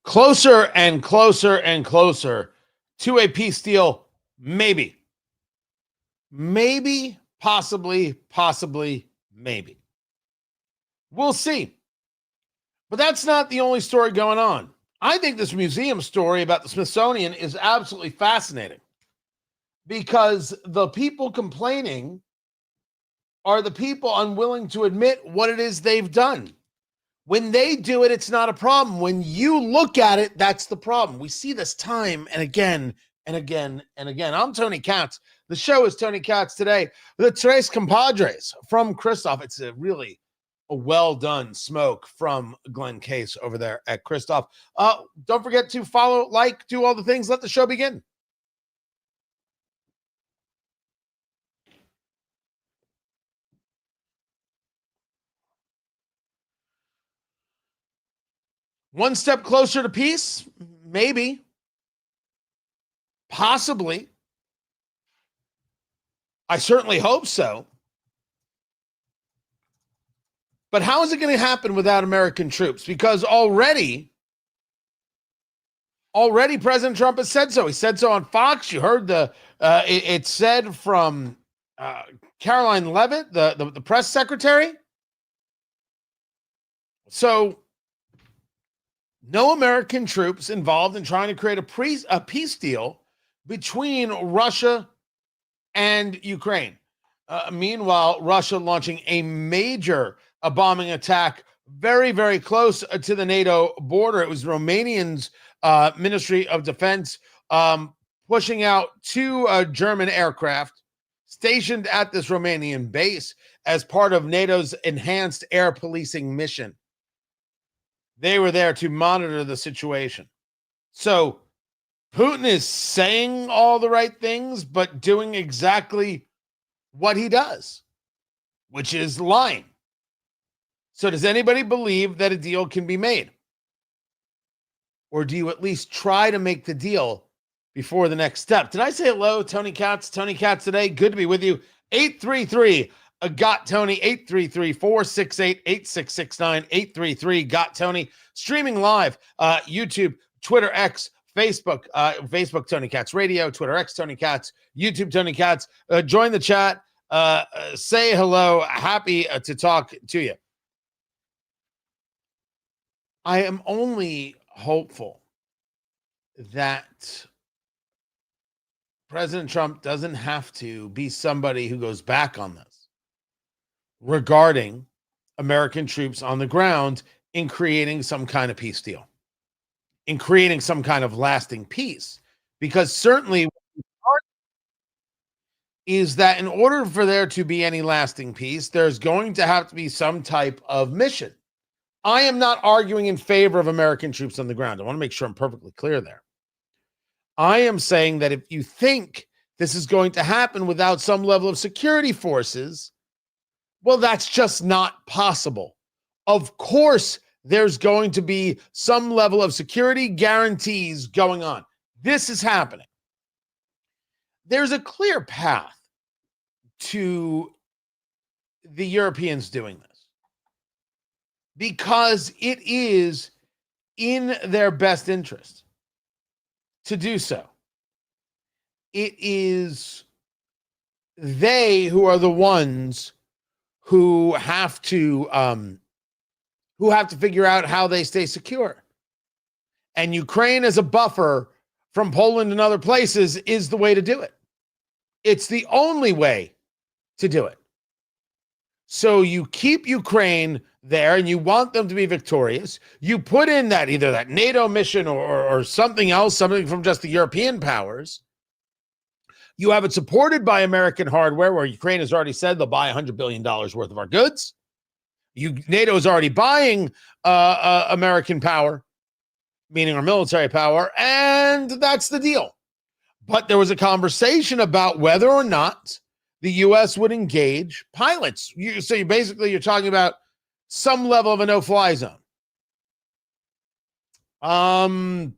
Closer and closer and closer to a peace deal, maybe. Maybe, possibly, maybe. We'll see. But that's not the only story going on. I think this museum story about the Smithsonian is absolutely fascinating because the people complaining are the people unwilling to admit what it is they've done. When they do it, it's not a problem. When you look at it, that's the problem. We see this time and again and again and again. I'm Tony Katz. The show is Tony Katz Today. The Tres Compadres from Christoph. It's a really well done smoke from Glenn Case over there at Christoph. Don't forget to follow, like, do all the things. Let the show begin. One step closer to peace? Maybe. Possibly. I certainly hope so. But how is it going to happen without American troops? Because already President Trump has said so. He said so on Fox. You heard it said from Caroline Leavitt, the press secretary. So no American troops involved in trying to create a peace deal between Russia and Ukraine. Meanwhile, Russia launching a major bombing attack very, very close to the NATO border. It was Romanian's Ministry of Defense pushing out two German aircraft stationed at this Romanian base as part of NATO's enhanced air policing mission. They were there to monitor the situation. So Putin is saying all the right things, but doing exactly what he does, which is lying. So does anybody believe that a deal can be made? Or do you at least try to make the deal before the next step? Did I say hello? Tony Katz Today. Good to be with you. 833 got Tony, 833-468-8669, 833 got Tony. Streaming live, YouTube, Twitter, X, Facebook, Facebook Tony Katz Radio, Twitter X Tony Katz, YouTube Tony Katz. Join the chat. Say hello. Happy to talk to you. I am only hopeful that President Trump doesn't have to be somebody who goes back on this regarding American troops on the ground in creating some kind of peace deal, in creating some kind of lasting peace. Because certainly is that in order for there to be any lasting peace, there's going to have to be some type of mission. I am not arguing in favor of American troops on the ground. I want to make sure I'm perfectly clear there. I am saying that if you think this is going to happen without some level of security forces, well, that's just not possible. Of course, there's going to be some level of security guarantees going on. This is happening. There's a clear path to the Europeans doing this because it is in their best interest to do so. It is they who are the ones who have to figure out how they stay secure. And Ukraine as a buffer from Poland and other places is the way to do it. It's the only way to do it. So you keep Ukraine there and you want them to be victorious. You put in that either that NATO mission or something else, something from just the European powers. You have it supported by American hardware, where Ukraine has already said they'll buy $100 billion worth of our goods. NATO is already buying American power, meaning our military power, and that's the deal. But there was a conversation about whether or not the U.S. would engage pilots. So you're talking about some level of a no-fly zone. Yeah,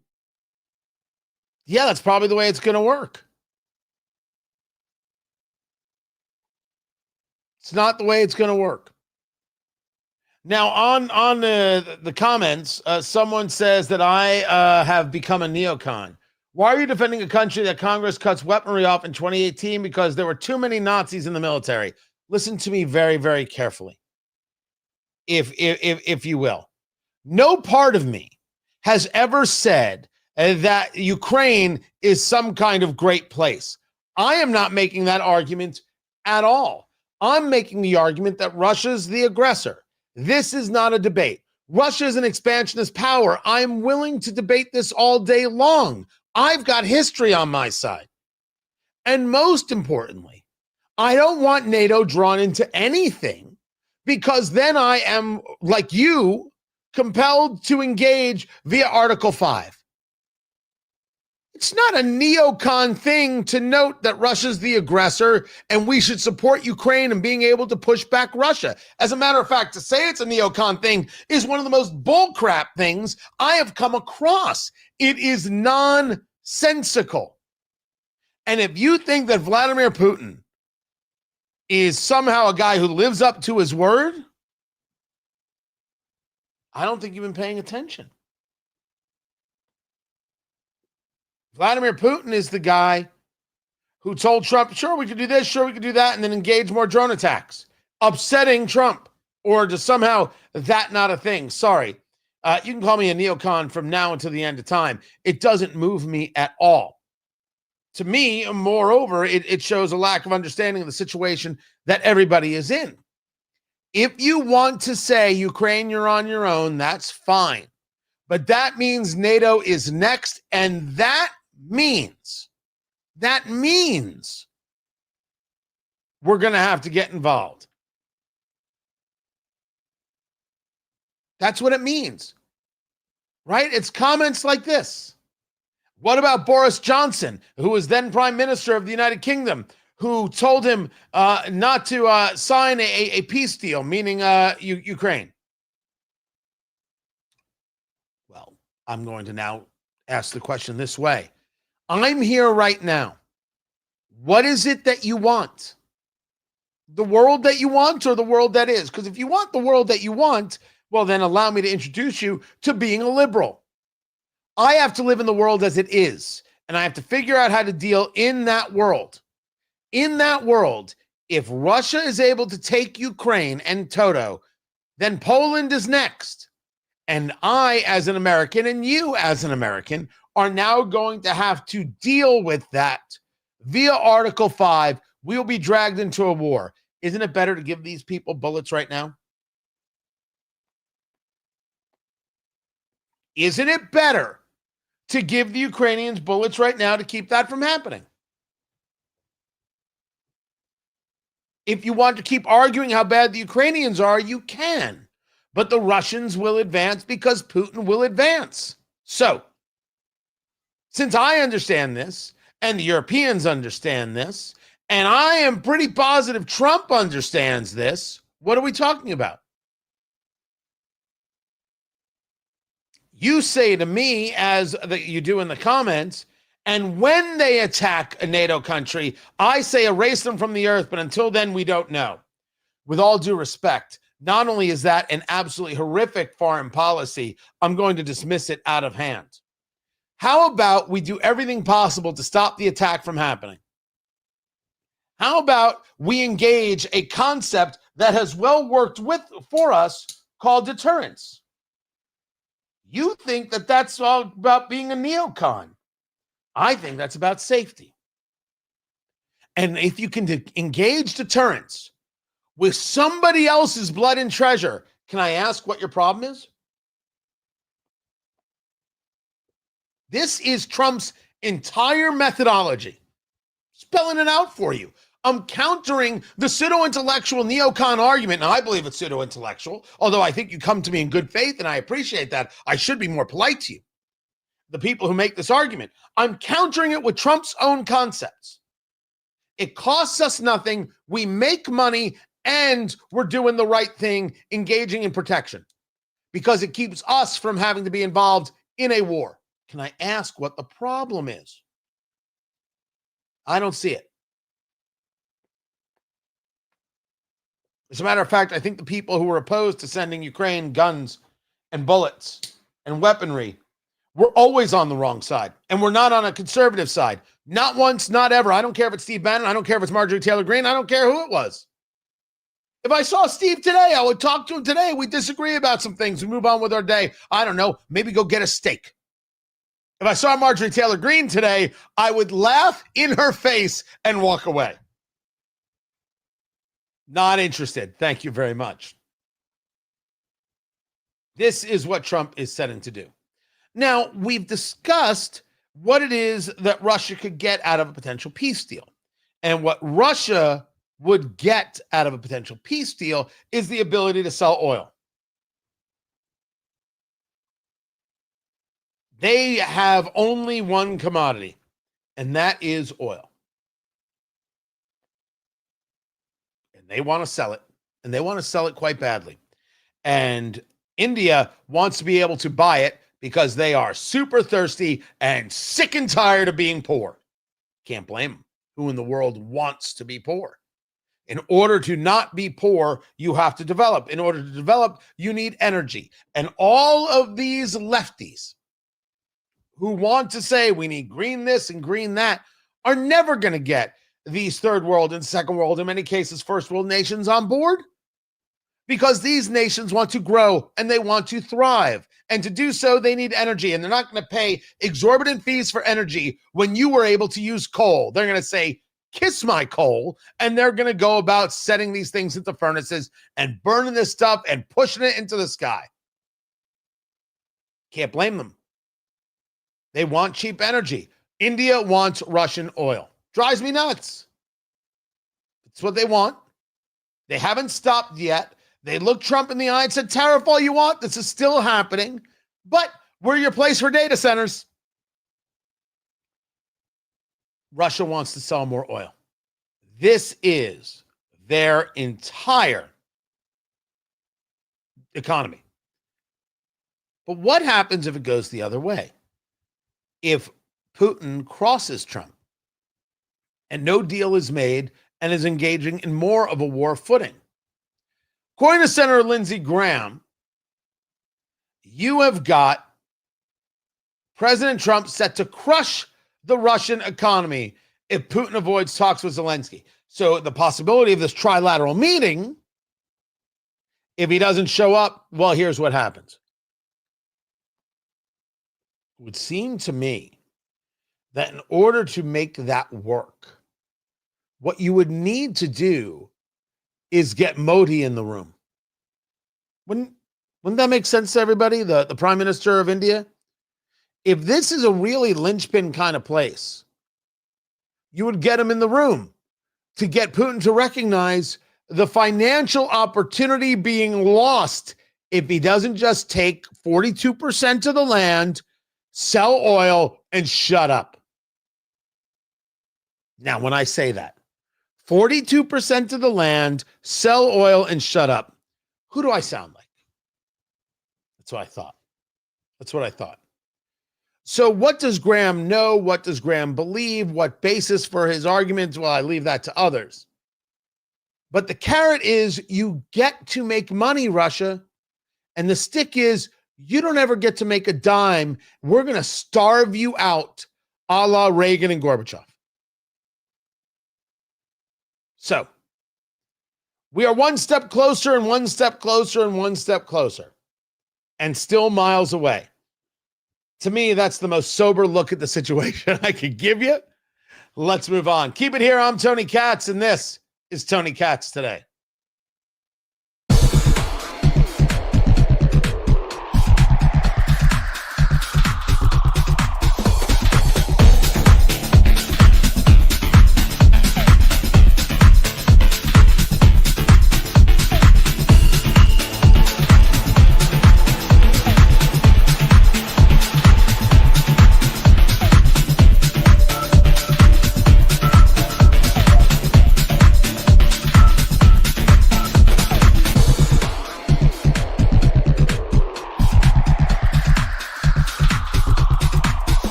that's probably the way it's going to work. It's not the way it's going to work. Now, on the comments, someone says that I have become a neocon. Why are you defending a country that Congress cuts weaponry off in 2018 because there were too many Nazis in the military? Listen to me very, very carefully, if you will. No part of me has ever said that Ukraine is some kind of great place. I am not making that argument at all. I'm making the argument that Russia's the aggressor. This is not a debate. Russia is an expansionist power. I'm willing to debate this all day long. I've got history on my side. And most importantly, I don't want NATO drawn into anything because then I am, like you, compelled to engage via Article 5. It's not a neocon thing to note that Russia's the aggressor and we should support Ukraine and being able to push back Russia. As a matter of fact, to say it's a neocon thing is one of the most bullcrap things I have come across. It is nonsensical. And if you think that Vladimir Putin is somehow a guy who lives up to his word, I don't think you've been paying attention. Vladimir Putin is the guy who told Trump, sure, we could do this, sure, we could do that, and then engage more drone attacks, upsetting Trump, or just somehow that not a thing. Sorry. You can call me a neocon from now until the end of time. It doesn't move me at all. To me, moreover, it shows a lack of understanding of the situation that everybody is in. If you want to say, Ukraine, you're on your own, that's fine. But that means NATO is next, and that means we're going to have to get involved. That's what it means, right? It's comments like this. What about Boris Johnson, who was then Prime Minister of the United Kingdom, who told him not to sign a peace deal, meaning Ukraine? Well, I'm going to now ask the question this way. I'm here right now. What is it that you want? The world that you want or the world that is? Because if you want the world that you want, well, then allow me to introduce you to being a liberal. I have to live in the world as it is, and I have to figure out how to deal in that world. In that world, if Russia is able to take Ukraine en toto, then Poland is next. And I, as an American, and you, as an American, are now going to have to deal with that via Article 5. We'll be dragged into a war. Isn't it better to give these people bullets right now? Isn't it better to give the Ukrainians bullets right now to keep that from happening? If you want to keep arguing how bad the Ukrainians are, you can. But the Russians will advance because Putin will advance. So, since I understand this, and the Europeans understand this, and I am pretty positive Trump understands this, what are we talking about? You say to me, as you do in the comments, and when they attack a NATO country, I say erase them from the earth, but until then, we don't know. With all due respect, not only is that an absolutely horrific foreign policy, I'm going to dismiss it out of hand. How about we do everything possible to stop the attack from happening? How about we engage a concept that has well worked for us called deterrence? You think that that's all about being a neocon. I think that's about safety. And if you can engage deterrence with somebody else's blood and treasure, can I ask what your problem is? This is Trump's entire methodology. Spelling it out for you. I'm countering the pseudo-intellectual neocon argument. Now, I believe it's pseudo-intellectual, although I think you come to me in good faith, and I appreciate that. I should be more polite to you, the people who make this argument. I'm countering it with Trump's own concepts. It costs us nothing. We make money, and we're doing the right thing, engaging in protection, because it keeps us from having to be involved in a war. Can I ask what the problem is? I don't see it. As a matter of fact, I think the people who were opposed to sending Ukraine guns and bullets and weaponry were always on the wrong side. And we're not on a conservative side. Not once, not ever. I don't care if it's Steve Bannon. I don't care if it's Marjorie Taylor Greene. I don't care who it was. If I saw Steve today, I would talk to him today. We disagree about some things. We move on with our day. I don't know. Maybe go get a steak. If I saw Marjorie Taylor Greene today, I would laugh in her face and walk away. Not interested. Thank you very much. This is what Trump is setting to do. Now, we've discussed what it is that Russia could get out of a potential peace deal. And what Russia would get out of a potential peace deal is the ability to sell oil. They have only one commodity, and that is oil. And they want to sell it, and they want to sell it quite badly. And India wants to be able to buy it because they are super thirsty and sick and tired of being poor. Can't blame them. Who in the world wants to be poor? In order to not be poor, you have to develop. In order to develop, you need energy. And all of these lefties who want to say we need green this and green that are never going to get these third world and second world, in many cases, first world nations on board, because these nations want to grow and they want to thrive. And to do so, they need energy. And they're not going to pay exorbitant fees for energy when you were able to use coal. They're going to say, kiss my coal. And they're going to go about setting these things into furnaces and burning this stuff and pushing it into the sky. Can't blame them. They want cheap energy. India wants Russian oil. Drives me nuts. It's what they want. They haven't stopped yet. They looked Trump in the eye and said, tariff all you want. This is still happening. But we're your place for data centers. Russia wants to sell more oil. This is their entire economy. But what happens if it goes the other way? If Putin crosses Trump and no deal is made and is engaging in more of a war footing? According to Senator Lindsey Graham, you have got President Trump set to crush the Russian economy if Putin avoids talks with Zelenskyy. So the possibility of this trilateral meeting, if he doesn't show up, well, here's what happens. It would seem to me that in order to make that work, what you would need to do is get Modi in the room. Wouldn't that make sense to everybody, the Prime Minister of India? If this is a really linchpin kind of place, you would get him in the room to get Putin to recognize the financial opportunity being lost if he doesn't just take 42% of the land, sell oil, and shut up. Now, when I say that, 42% of the land, sell oil, and shut up, who do I sound like? That's what I thought. That's what I thought. So what does Graham know? What does Graham believe? What basis for his arguments? Well, I leave that to others. But the carrot is you get to make money, Russia. And the stick is you don't ever get to make a dime. We're going to starve you out, a la Reagan and Gorbachev. So we are one step closer and one step closer and one step closer, and still miles away. To me, that's the most sober look at the situation I could give you. Let's move on. Keep it here. I'm Tony Katz, and this is Tony Katz Today.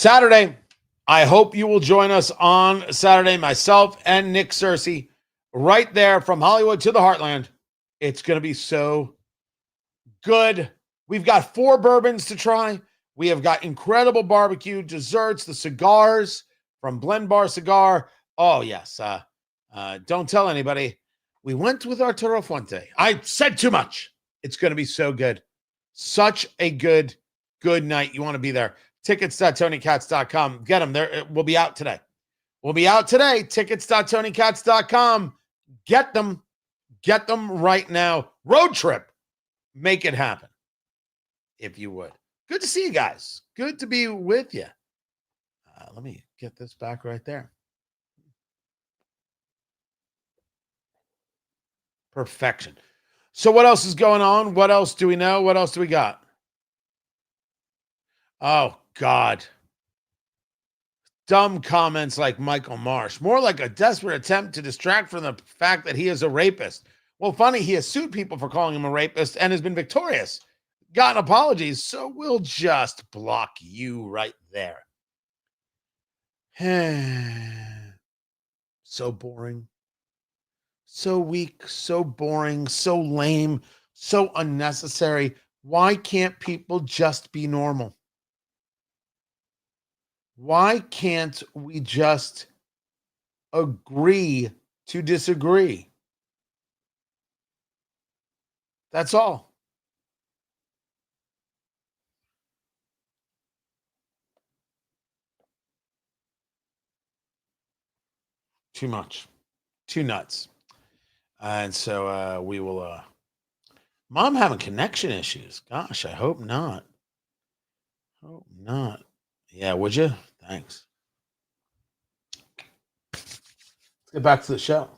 Saturday, I hope you will join us on Saturday, myself and Nick Searcy, right there from Hollywood to the Heartland. It's going to be so good. We've got 4 bourbons to try. We have got incredible barbecue, desserts, the cigars from Blend Bar Cigar. Oh, yes. Don't tell anybody. We went with Arturo Fuente. I said too much. It's going to be so good. Such a good night. You want to be there. Tickets.TonyKatz.com. Get them there. We'll be out today. Tickets.TonyKatz.com. Get them. Get them right now. Road trip. Make it happen. If you would. Good to see you guys. Good to be with you. Let me get this back right there. Perfection. So what else is going on? What else do we know? What else do we got? Oh, God. Dumb comments like Michael Marsh. More like a desperate attempt to distract from the fact that he is a rapist. Well, funny, he has sued people for calling him a rapist and has been victorious. Gotten apologies, so we'll just block you right there. So boring. So weak, so boring, so lame, so unnecessary. Why can't people just be normal? Why can't we just agree to disagree? That's all. Too much. Too nuts. And so we will. Mom having connection issues. Gosh, I hope not. Hope not. Yeah, would you? Thanks. Let's get back to the show.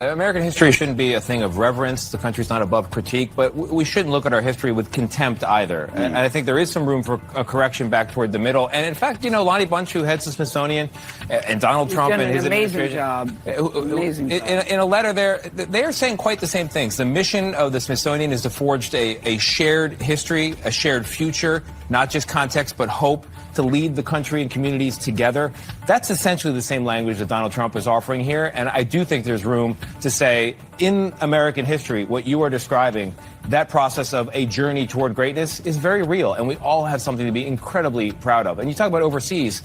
American history shouldn't be a thing of reverence. The country's not above critique, but we shouldn't look at our history with contempt either. And I think there is some room for a correction back toward the middle. And in fact, Lonnie Bunch, who heads the Smithsonian, and Donald Trump and his administration, amazing job. In a letter they are saying quite the same things. The mission of the Smithsonian is to forge a shared history, a shared future, not just context, but hope, to lead the country and communities together. That's essentially the same language that Donald Trump is offering here. And I do think there's room to say, in American history, what you are describing, that process of a journey toward greatness is very real. And we all have something to be incredibly proud of. And you talk about overseas.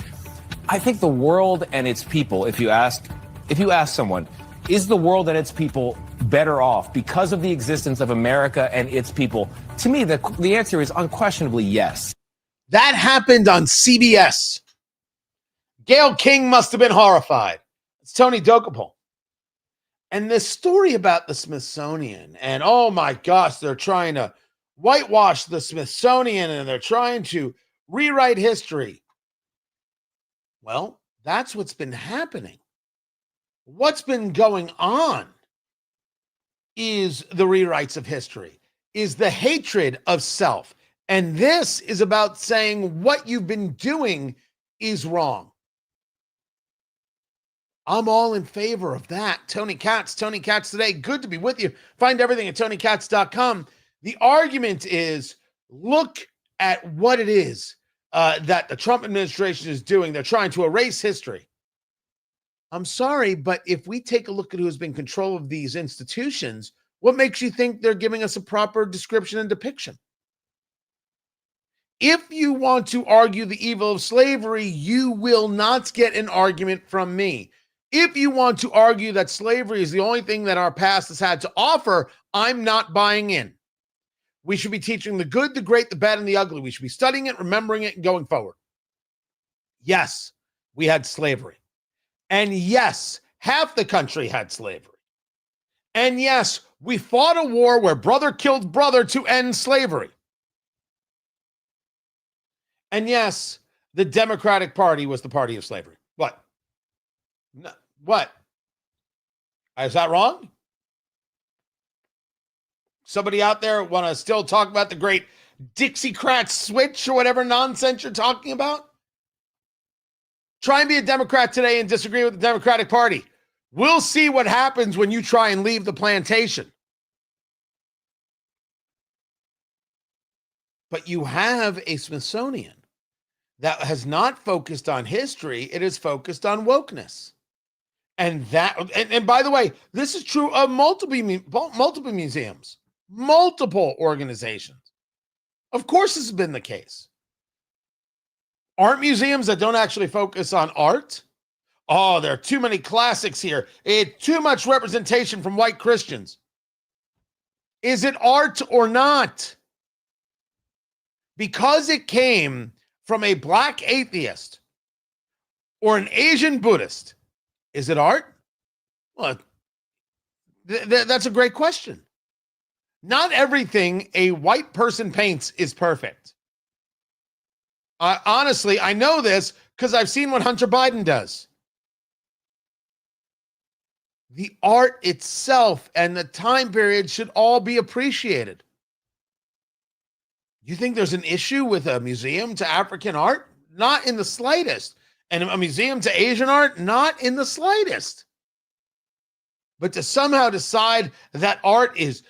I think the world and its people, if you ask someone, is the world and its people better off because of the existence of America and its people? To me, the answer is unquestionably yes. That happened on CBS. Gayle King must have been horrified. It's Tony Dokapol. And this story about the Smithsonian, and oh my gosh, they're trying to whitewash the Smithsonian and they're trying to rewrite history. Well, that's what's been happening. What's been going on is the rewrites of history, is the hatred of self. And this is about saying what you've been doing is wrong. I'm all in favor of that. Tony Katz today. Good to be with you. Find everything at TonyKatz.com. The argument is, look at what it is that the Trump administration is doing. They're trying to erase history. I'm sorry, but if we take a look at who's been in control of these institutions, what makes you think they're giving us a proper description and depiction? If you want to argue the evil of slavery, you will not get an argument from me. If you want to argue that slavery is the only thing that our past has had to offer, I'm not buying in. We should be teaching the good, the great, the bad, and the ugly. We should be studying it, remembering it, and going forward. Yes, we had slavery. And yes, half the country had slavery. And yes, we fought a war where brother killed brother to end slavery. And yes, the Democratic Party was the party of slavery. What? No, what? Is that wrong? Somebody out there want to still talk about the great Dixiecrat switch or whatever nonsense you're talking about? Try and be a Democrat today and disagree with the Democratic Party. We'll see what happens when you try and leave the plantation. But you have a Smithsonian that has not focused on history. It is focused on wokeness. And by the way, this is true of multiple museums, multiple organizations. Of course, this has been the case. Art museums that don't actually focus on art. Oh, there are too many classics here. Too much representation from white Christians. Is it art or not? Because it came from a black atheist or an Asian Buddhist, is it art? Well, that's a great question. Not everything a white person paints is perfect. Honestly, I know this because I've seen what Hunter Biden does. The art itself and the time period should all be appreciated. You think there's an issue with a museum to African art? Not in the slightest. And a museum to Asian art? Not in the slightest. But to somehow decide that art is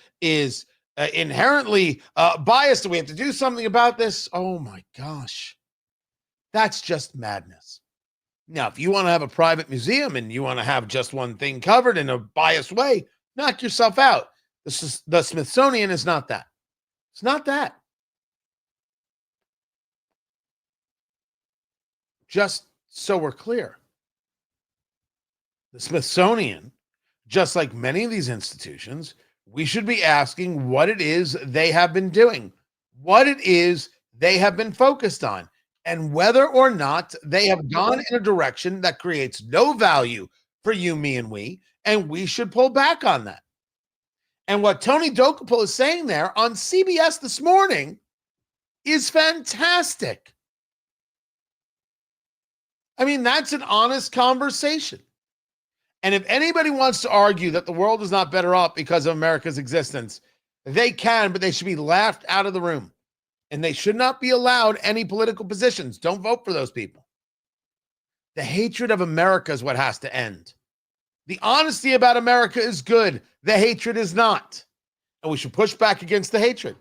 inherently biased and we have to do something about this, oh my gosh. That's just madness. Now, if you want to have a private museum and you want to have just one thing covered in a biased way, knock yourself out. The Smithsonian is not that. It's not that. Just so we're clear, the Smithsonian, just like many of these institutions, we should be asking what it is they have been doing, what it is they have been focused on, and whether or not they have gone in a direction that creates no value for you, me, and we should pull back on that. And what Tony Dokupo is saying there on CBS this morning is fantastic. I mean, that's an honest conversation. And if anybody wants to argue that the world is not better off because of America's existence, they can, but they should be laughed out of the room. And they should not be allowed any political positions. Don't vote for those people. The hatred of America is what has to end. The honesty about America is good. The hatred is not. And we should push back against the hatred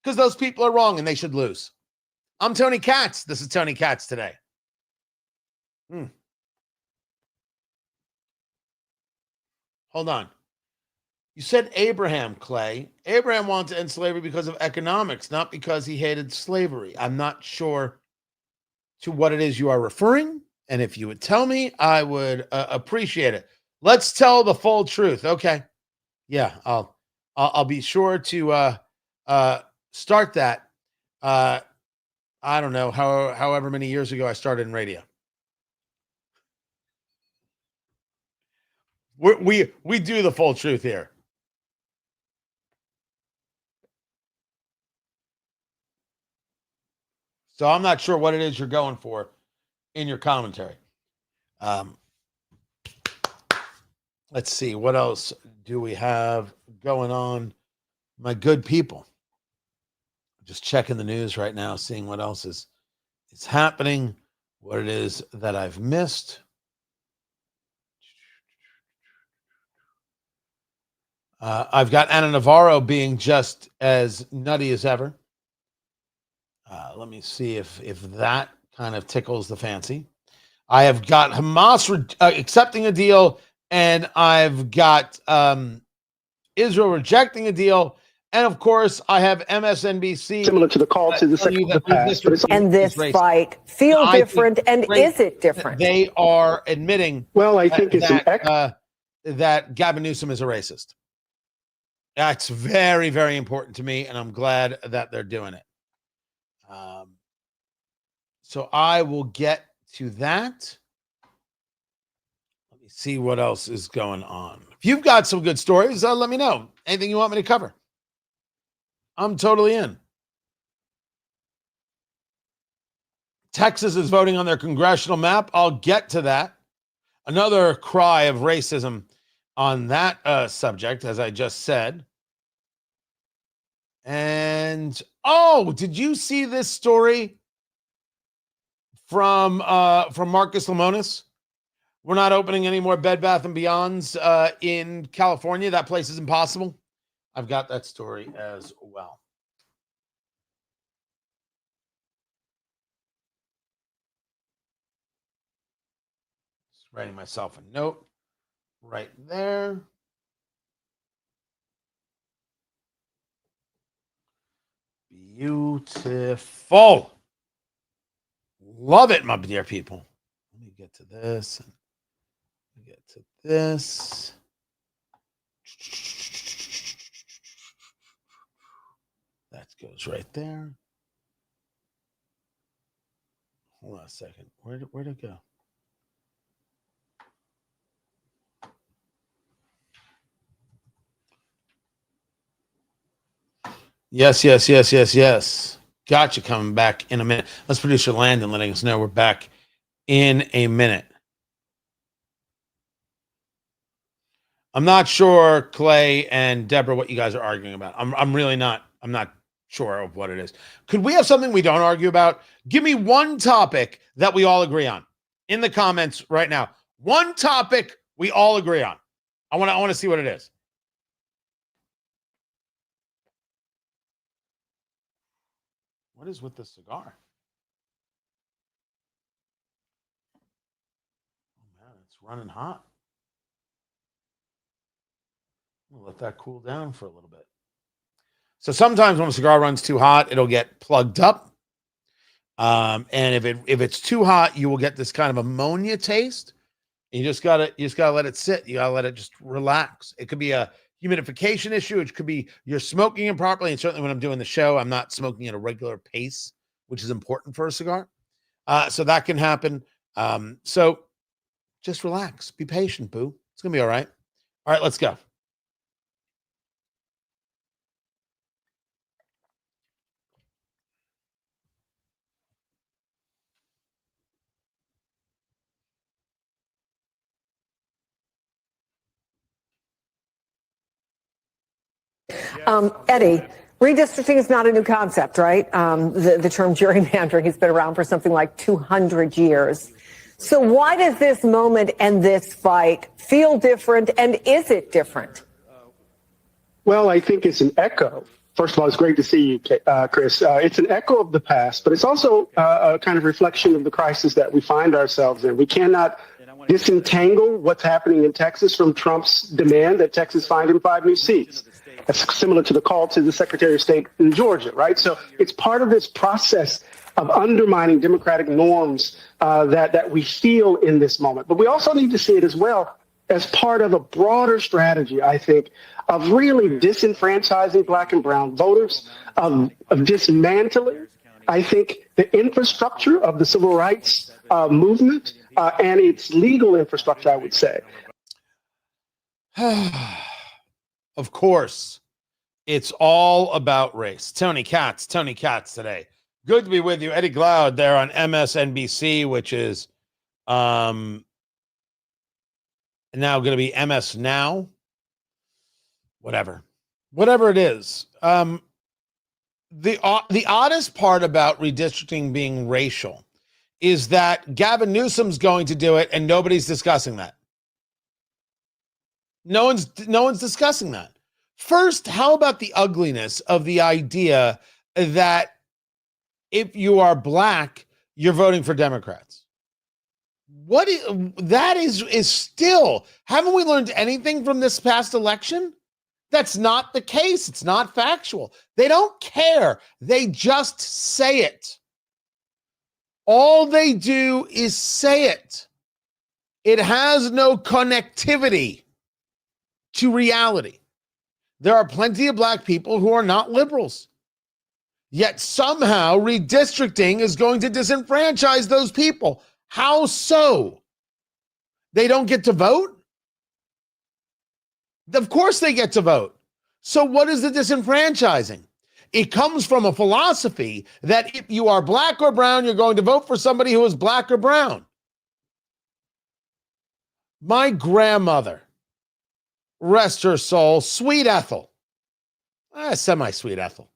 because those people are wrong and they should lose. I'm Tony Katz. This is Tony Katz Today. Hold on. You said Abraham, Clay. Abraham wanted to end slavery because of economics, not because he hated slavery. I'm not sure to what it is you are referring. And if you would tell me, I would appreciate it. Let's tell the full truth. Okay. Yeah, I'll be sure to start that. I don't know, however many years ago I started in radio. We do the full truth here. So I'm not sure what it is you're going for in your commentary. Let's see. What else do we have going on? My good people. Just checking the news right now, seeing what else is happening, what it is that I've missed. I've got Ana Navarro being just as nutty as ever. Let me see if that kind of tickles the fancy. I have got Hamas accepting a deal, and I've got Israel rejecting a deal. And of course, I have MSNBC. Similar to the call to the second of the past. And this fight feel different, and is it different? They are admitting I think that Gavin Newsom is a racist. That's very, very important to me, and I'm glad that they're doing it. So I will get to that. Let me see what else is going on. If you've got some good stories, let me know. Anything you want me to cover? I'm totally in. Texas is voting on their congressional map. I'll get to that. Another cry of racism on that subject, as I just said. And oh, did you see this story from Marcus Lemonis? We're not opening any more Bed Bath and Beyonds in California. That place is impossible. I've got that story as well. Just writing myself a note right there. Beautiful. Love it, my dear people. Let me get to this. Get to this. That goes right there. Hold on a second. Where'd it go? Yes. Gotcha. Coming back in a minute. Let's producer Landon letting us know we're back in a minute. I'm not sure, Clay and Deborah, what you guys are arguing about. I'm really not. I'm not sure of what it is. Could we have something we don't argue about? Give me one topic that we all agree on in the comments right now. One topic we all agree on. I want to see what it is. What is with the cigar? Oh man, it's running hot. We'll let that cool down for a little bit. So sometimes when a cigar runs too hot, it'll get plugged up. And if it's too hot, you will get this kind of ammonia taste. And you just gotta let it sit. You gotta let it just relax. It could be a humidification issue. It could be you're smoking improperly. And certainly when I'm doing the show, I'm not smoking at a regular pace, which is important for a cigar. So that can happen. So just relax. Be patient, boo. It's gonna be all right. All right, let's go. Eddie, redistricting is not a new concept, right? The term gerrymandering has been around for something like 200 years. So why does this moment and this fight feel different, and is it different? Well, I think it's an echo. First of all, it's great to see you, Chris. It's an echo of the past, but it's also a kind of reflection of the crisis that we find ourselves in. We cannot disentangle what's happening in Texas from Trump's demand that Texas find him 5 new seats. That's similar to the call to the Secretary of State in Georgia, right? So it's part of this process of undermining democratic norms that we feel in this moment. But we also need to see it as well as part of a broader strategy, I think, of really disenfranchising Black and brown voters, of dismantling, I think, the infrastructure of the civil rights movement and its legal infrastructure, I would say. Of course, it's all about race. Tony Katz today. Good to be with you. Eddie Glaude there on MSNBC, which is now going to be MS Now. Whatever it is. The oddest part about redistricting being racial is that Gavin Newsom's going to do it and nobody's discussing that. No one's discussing that. First, how about the ugliness of the idea that if you are Black, you're voting for Democrats? That is still, haven't we learned anything from this past election? That's not the case. It's not factual. They don't care. They just say it. All they do is say it. It has no connectivity to reality. There are plenty of Black people who are not liberals. Yet somehow redistricting is going to disenfranchise those people. How so? They don't get to vote? Of course they get to vote. So what is the disenfranchising? It comes from a philosophy that if you are Black or brown, you're going to vote for somebody who is Black or brown. My grandmother, rest her soul, sweet Ethel, semi-sweet Ethel,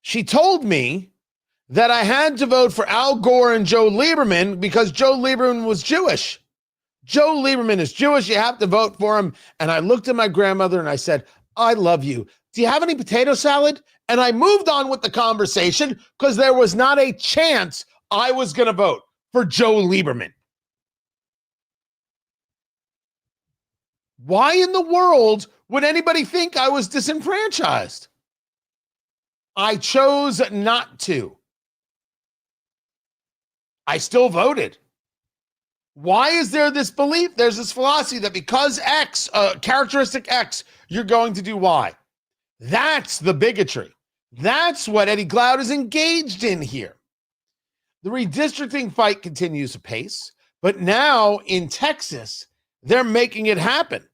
She told me that I had to vote for Al Gore and Joe Lieberman because Joe Lieberman was Jewish. Joe Lieberman is Jewish. You have to vote for him. And I looked at my grandmother and I said, I love you. Do you have any potato salad? And I moved on with the conversation because there was not a chance I was going to vote for Joe Lieberman. Why in the world would anybody think I was disenfranchised? I chose not to. I still voted. Why is there this belief? There's this philosophy that because X, characteristic X, you're going to do Y. That's the bigotry. That's what Eddie Glaude is engaged in here. The redistricting fight continues apace, but now in Texas, they're making it happen.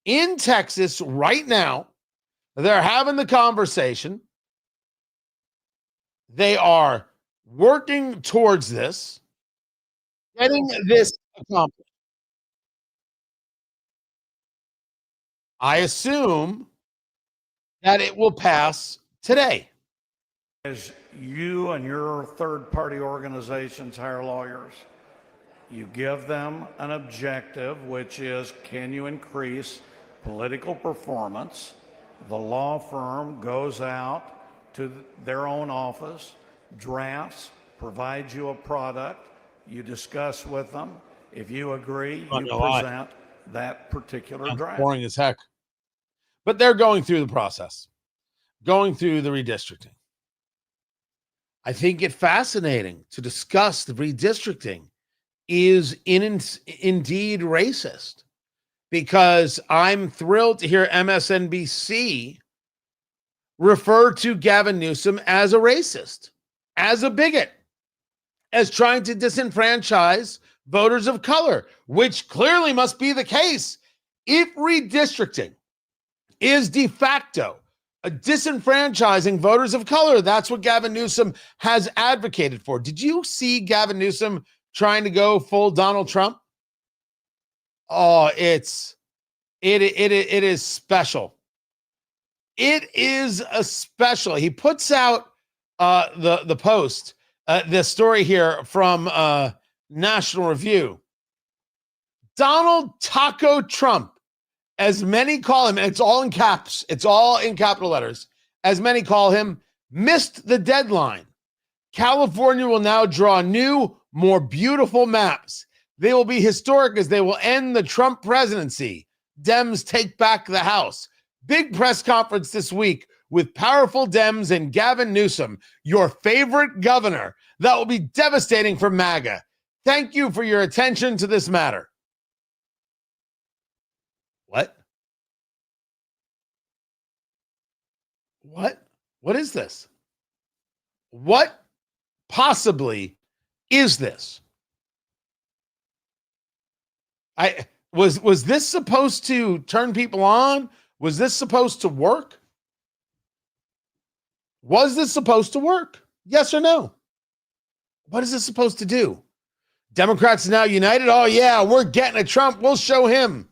In Texas right now, they're having the conversation. They are working towards this, getting this accomplished. I assume that it will pass today. As you and your third-party organizations hire lawyers, you give them an objective, which is, can you increase political performance? The law firm goes out to their own office, drafts, provides you a product, you discuss with them. If you agree, you present that particular draft. Boring as heck. But they're going through the process, going through the redistricting. I think it fascinating to discuss the redistricting is indeed racist, because I'm thrilled to hear MSNBC refer to Gavin Newsom as a racist, as a bigot, as trying to disenfranchise voters of color, which clearly must be the case if redistricting is de facto disenfranchising voters of color. That's what Gavin Newsom has advocated for. Did you see Gavin Newsom trying to go full Donald Trump? Oh, it is special. It is a special. He puts out the post, this story here from National Review. Donald Taco Trump, as many call him, and it's all in caps, it's all in capital letters, as many call him, missed the deadline. California will now draw new, more beautiful maps. They will be historic as they will end the Trump presidency. Dems take back the House. Big press conference this week with powerful Dems and Gavin Newsom, your favorite governor. That will be devastating for MAGA. Thank you for your attention to this matter. What? What is this? What possibly is this? Was this supposed to turn people on? Was this supposed to work? Was this supposed to work? Yes or no? What is this supposed to do? Democrats now united? Oh yeah, we're getting at Trump. We'll show him.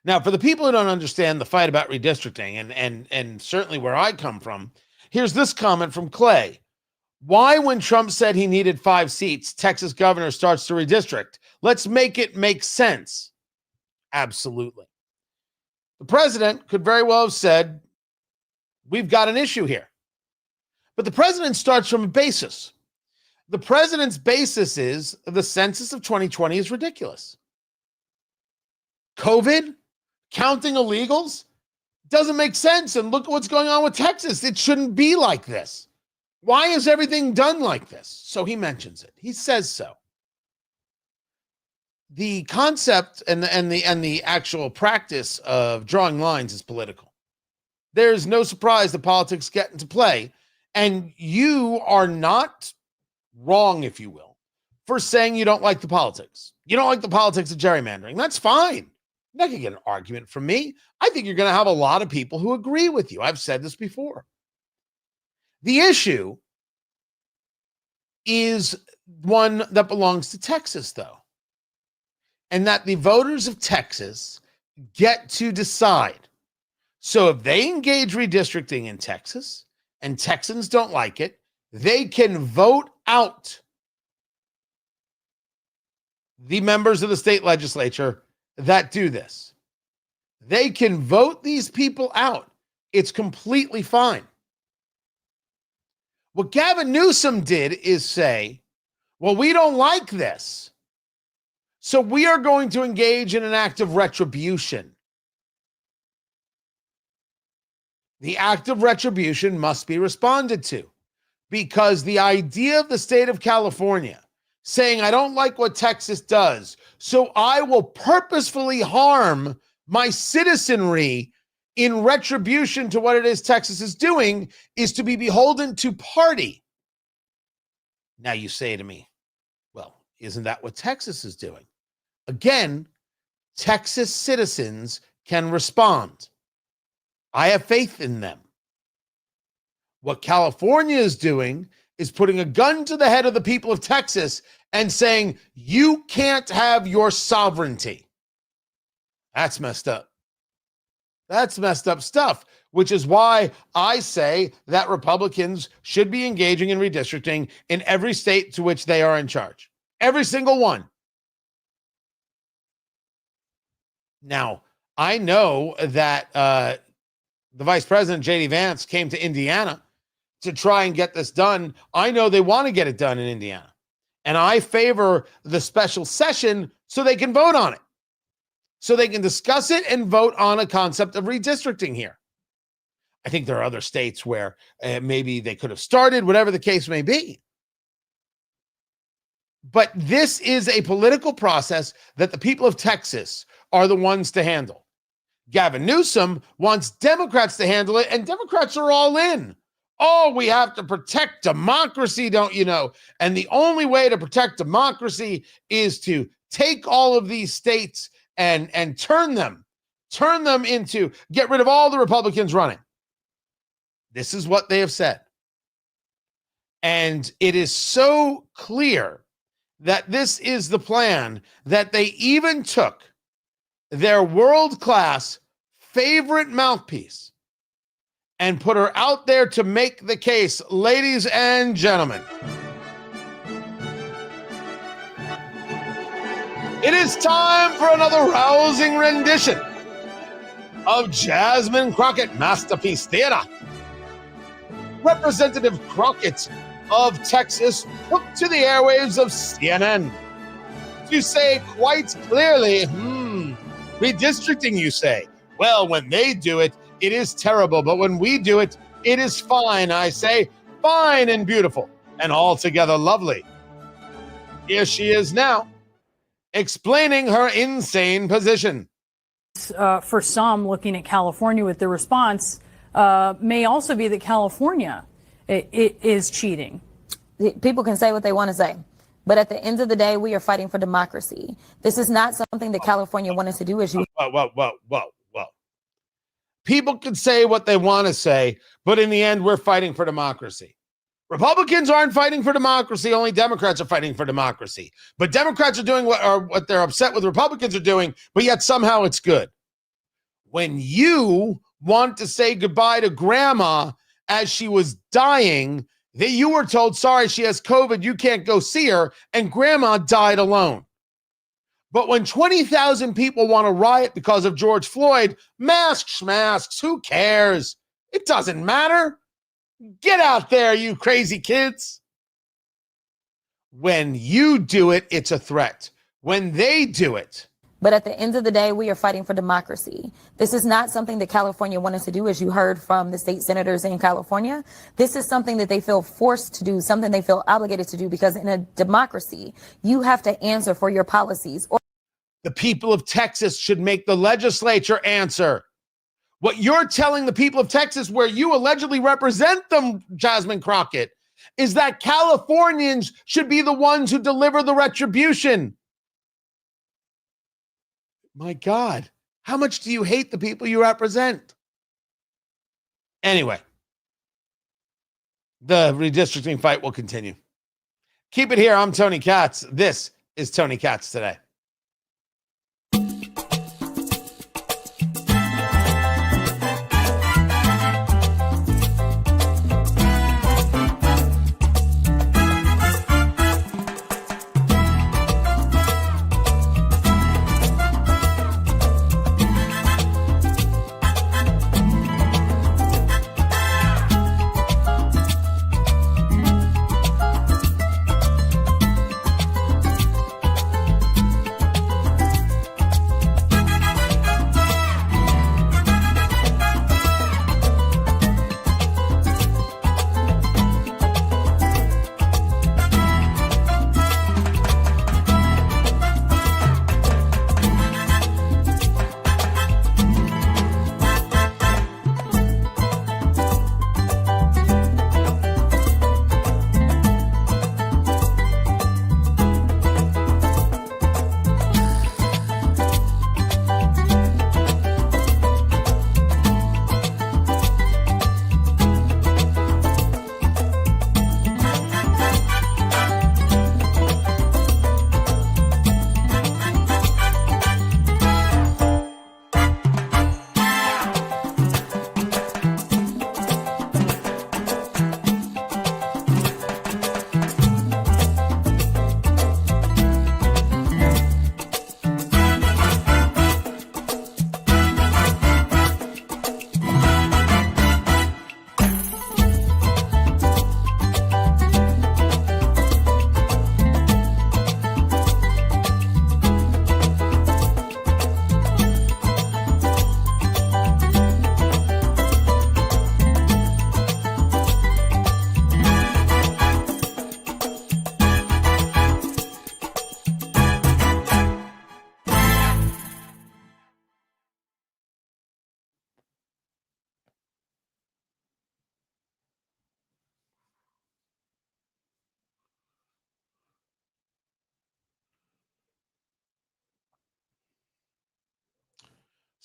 Now, for the people who don't understand the fight about redistricting, and certainly where I come from, here's this comment from Clay. Why, when Trump said he needed 5 seats, Texas governor starts to redistrict? Let's make it make sense. Absolutely. The president could very well have said, we've got an issue here. But the president starts from a basis. The president's basis is the census of 2020 is ridiculous. COVID, counting illegals, doesn't make sense. And look at what's going on with Texas. It shouldn't be like this. Why is everything done like this? So he mentions it. He says so. The concept and the actual practice of drawing lines is political. There's no surprise that politics get into play, and you are not wrong, if you will, for saying you don't like the politics. You don't like the politics of gerrymandering. That's fine. You're not going to get an argument from me. I think you're going to have a lot of people who agree with you. I've said this before. The issue is one that belongs to Texas, though, and that the voters of Texas get to decide. So if they engage redistricting in Texas and Texans don't like it, they can vote out the members of the state legislature that do this. They can vote these people out. It's completely fine. What Gavin Newsom did is say, well, we don't like this, so we are going to engage in an act of retribution. The act of retribution must be responded to, because the idea of the state of California saying, I don't like what Texas does, so I will purposefully harm my citizenry in retribution to what it is Texas is doing, is to be beholden to party. Now you say to me, well, isn't that what Texas is doing? Again, Texas citizens can respond. I have faith in them. What California is doing is putting a gun to the head of the people of Texas and saying, you can't have your sovereignty. That's messed up. That's messed up stuff, which is why I say that Republicans should be engaging in redistricting in every state to which they are in charge. Every single one. Now, I know that the Vice President, J.D. Vance, came to Indiana to try and get this done. I know they want to get it done in Indiana. And I favor the special session so they can vote on it. So they can discuss it and vote on a concept of redistricting here. I think there are other states where maybe they could have started, whatever the case may be. But this is a political process that the people of Texas are the ones to handle. Gavin Newsom wants Democrats to handle it, and Democrats are all in. Oh, we have to protect democracy, don't you know? And the only way to protect democracy is to take all of these states and turn them into, get rid of all the Republicans running. This is what they have said. And it is so clear that this is the plan that they even took their world-class favorite mouthpiece and put her out there to make the case. Ladies and gentlemen, it is time for another rousing rendition of Jasmine Crockett Masterpiece Theater. Representative Crockett of Texas took to the airwaves of CNN to say quite clearly, redistricting, you say. Well, when they do it, it is terrible, but when we do it, it is fine. I say, fine and beautiful and altogether lovely. Here she is now, explaining her insane position. For some, looking at California with the response, may also be that California it is cheating. People can say what they want to say, but at the end of the day, we are fighting for democracy. This is not something that California wanted to do. As you, Whoa. People can say what they want to say, but in the end, we're fighting for democracy. Republicans aren't fighting for democracy. Only Democrats are fighting for democracy. But Democrats are doing what they're upset with Republicans are doing, but yet somehow it's good. When you want to say goodbye to grandma as she was dying, that you were told, sorry, she has COVID, you can't go see her, and grandma died alone. But when 20,000 people want to riot because of George Floyd, masks, who cares? It doesn't matter. Get out there, you crazy kids. When you do it, it's a threat. When they do it. but at the end of the day, we are fighting for democracy. This is not something that California wanted to do, as you heard from the state senators in California. This is something that they feel forced to do, something they feel obligated to do, because in a democracy, you have to answer for your policies. The people of Texas should make the legislature answer. What you're telling the people of Texas, where you allegedly represent them, Jasmine Crockett, is that Californians should be the ones who deliver the retribution. My God, how much do you hate the people you represent? Anyway, the redistricting fight will continue. Keep it here. I'm Tony Katz. This is Tony Katz Today.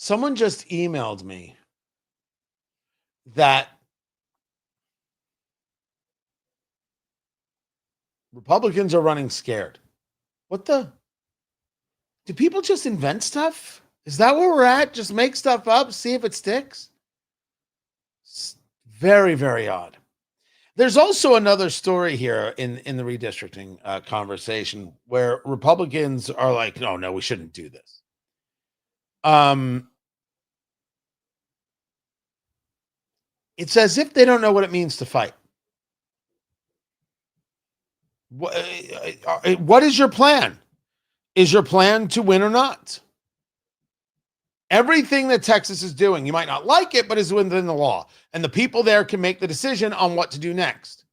Someone just emailed me that Republicans are running scared. What the? Do people just invent stuff? Is that where we're at? Just make stuff up, see if it sticks? It's very, very odd. There's also another story here in the redistricting conversation where Republicans are like, no, we shouldn't do this. It's as if they don't know what it means to fight. What is your plan? Is your plan to win or not? Everything that Texas is doing, you might not like it, but is within the law. And the people there can make the decision on what to do next.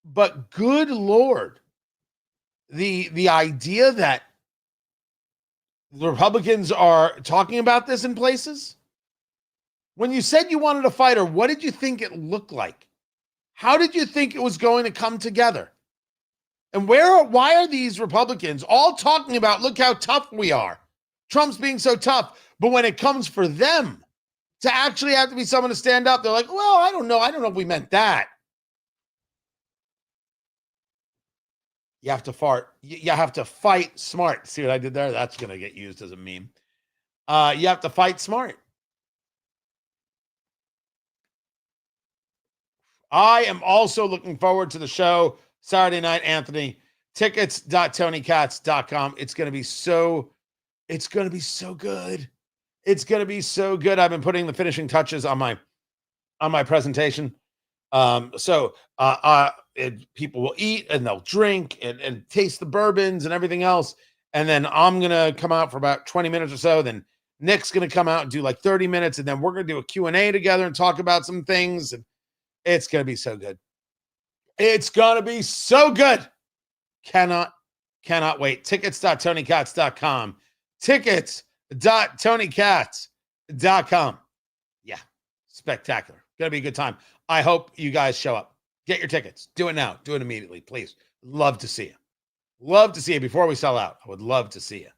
But good Lord, the idea that the Republicans are talking about this in places. When you said you wanted a fighter, what did you think it looked like? How did you think it was going to come together? And why are these Republicans all talking about, look how tough we are? Trump's being so tough. But when it comes for them to actually have to be someone to stand up, they're like, well, I don't know. I don't know if we meant that. You have to fart. You have to fight smart. See what I did there? That's going to get used as a meme. You have to fight smart. I am also looking forward to the show Saturday night, Anthony. Tickets.tonykatz.com. It's going to be so good. It's going to be so good. I've been putting the finishing touches on my presentation. People will eat and they'll drink and taste the bourbons and everything else. And then I'm going to come out for about 20 minutes or so. Then Nick's going to come out and do like 30 minutes. And then we're going to do a Q&A together and talk about some things. And it's going to be so good. It's going to be so good. Cannot wait. Tickets.tonykatz.com. Tickets.tonykatz.com. Yeah, spectacular. Going to be a good time. I hope you guys show up. Get your tickets. Do it now. Do it immediately, please. Love to see you. Love to see you before we sell out. I would love to see you.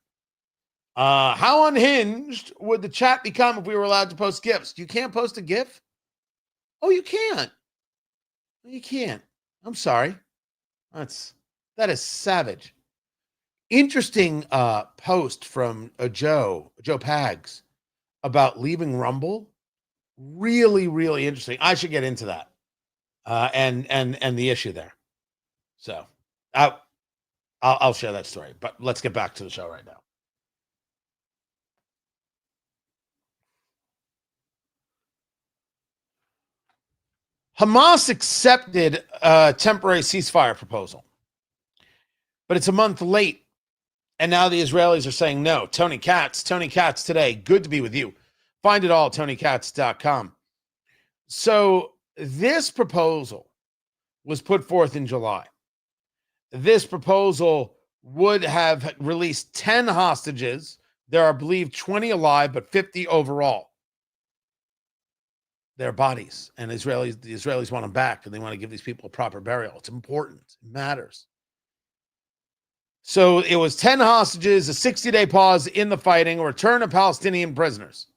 How unhinged would the chat become if we were allowed to post GIFs? You can't post a GIF? Oh, you can't. You can't. I'm sorry. That is savage. Interesting post from Joe Pags about leaving Rumble. Really, really interesting. I should get into that and the issue there. So I'll share that story. But let's get back to the show right now. Hamas accepted a temporary ceasefire proposal, but it's a month late. And now the Israelis are saying no. Tony Katz today. Good to be with you. Find it all at tonykatz.com. So this proposal was put forth in July. This proposal would have released 10 hostages. There are, I believe, 20 alive, but 50 overall. Their bodies. And the Israelis want them back, and they want to give these people a proper burial. It's important. It matters. So it was 10 hostages, a 60-day pause in the fighting, a return of Palestinian prisoners.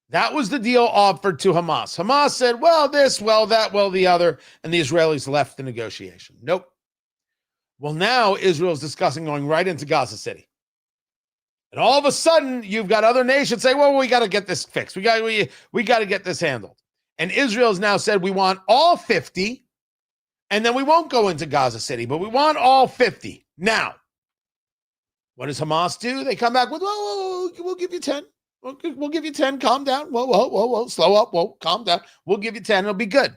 That was the deal offered to Hamas. Hamas said, well, this, well, that, well, the other, and the Israelis left the negotiation. Nope. Well, now Israel's discussing going right into Gaza City. And all of a sudden, you've got other nations say, well, we got to get this fixed. We got to get this handled. And Israel's now said, we want all 50, and then we won't go into Gaza City, but we want all 50. Now, what does Hamas do? They come back with, whoa, we'll give you 10. We'll give you 10. Calm down. Whoa. Slow up. Whoa, calm down. We'll give you 10. It'll be good.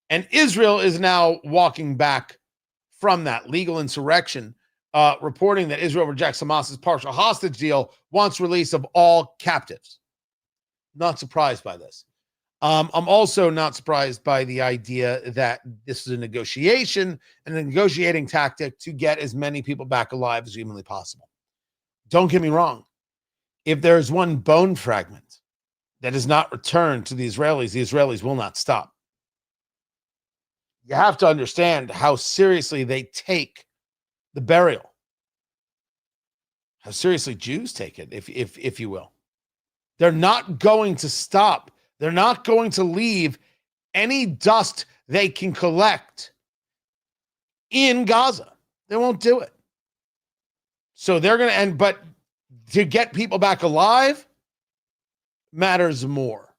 And Israel is now walking back from that legal insurrection, reporting that Israel rejects Hamas's partial hostage deal, wants release of all captives. Not surprised by this. I'm also not surprised by the idea that this is a negotiation and a negotiating tactic to get as many people back alive as humanly possible. Don't get me wrong. If there's one bone fragment that is not returned to the Israelis will not stop. You have to understand how seriously they take the burial. how seriously Jews take it, if you will. They're not going to stop. They're not going to leave any dust they can collect in Gaza. They won't do it. So they're going to end, but to get people back alive matters more.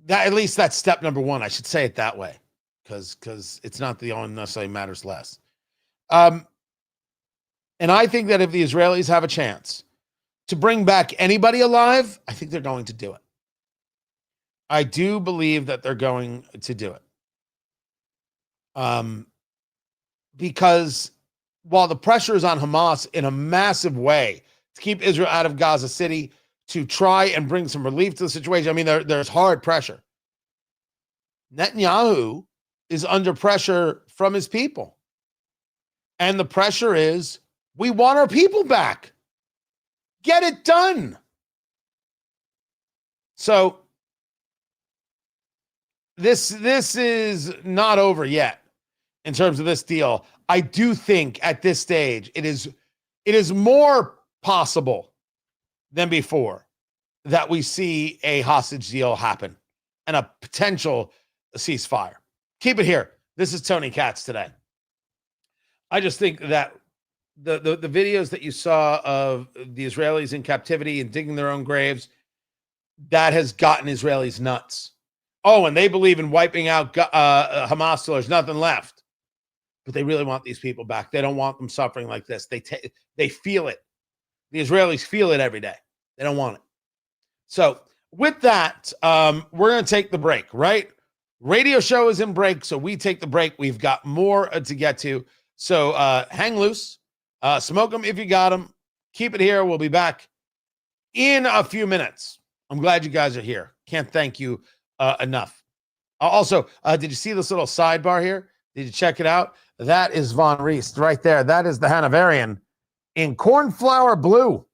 That, at least that's step number one. I should say it that way, because it's not the only necessarily matters less. And I think that if the Israelis have a chance to bring back anybody alive, I think they're going to do it. I do believe that they're going to do it. Because while the pressure is on Hamas in a massive way to keep Israel out of Gaza City, to try and bring some relief to the situation, I mean, there's hard pressure. Netanyahu is under pressure from his people. And the pressure is, we want our people back. Get it done. So this is not over yet in terms of this deal. I do think at this stage it is more possible than before that we see a hostage deal happen and a potential ceasefire. Keep it here. This is Tony Katz today. I just think that the videos that you saw of the Israelis in captivity and digging their own graves, that has gotten Israelis nuts. Oh, and they believe in wiping out Hamas till there's nothing left. But they really want these people back. They don't want them suffering like this. They feel it. The Israelis feel it every day. They don't want it. So with that, we're going to take the break, right? Radio show is in break, so we take the break. We've got more to get to. So hang loose. Smoke them if you got them. Keep it here. We'll be back in a few minutes. I'm glad you guys are here. Can't thank you enough. Also, did you see this little sidebar here? Did you check it out? That is Von Reist right there. That is the Hanoverian in cornflower blue.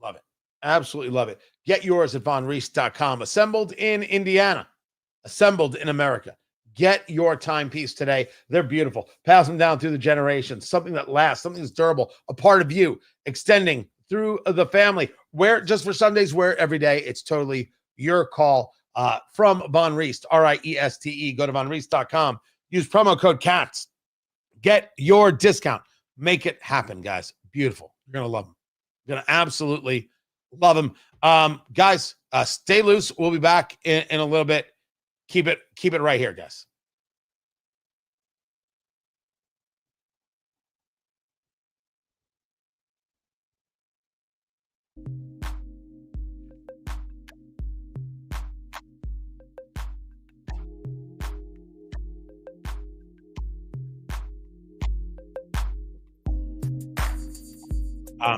Love it. Absolutely love it. Get yours at vonreist.com. Assembled in Indiana. Assembled in America. Get your timepiece today. They're beautiful. Pass them down through the generations. Something that lasts. Something that's durable. A part of you. Extending through the family. Wear just for Sundays. Wear it every day. It's totally your call. From Von Reist. R-I-E-S-T-E. Go to vonreist.com. Use promo code CATS. Get your discount. Make it happen, guys. Beautiful. You're going to love them. You're going to absolutely love them. Guys, stay loose. We'll be back in a little bit. Keep it right here, guys.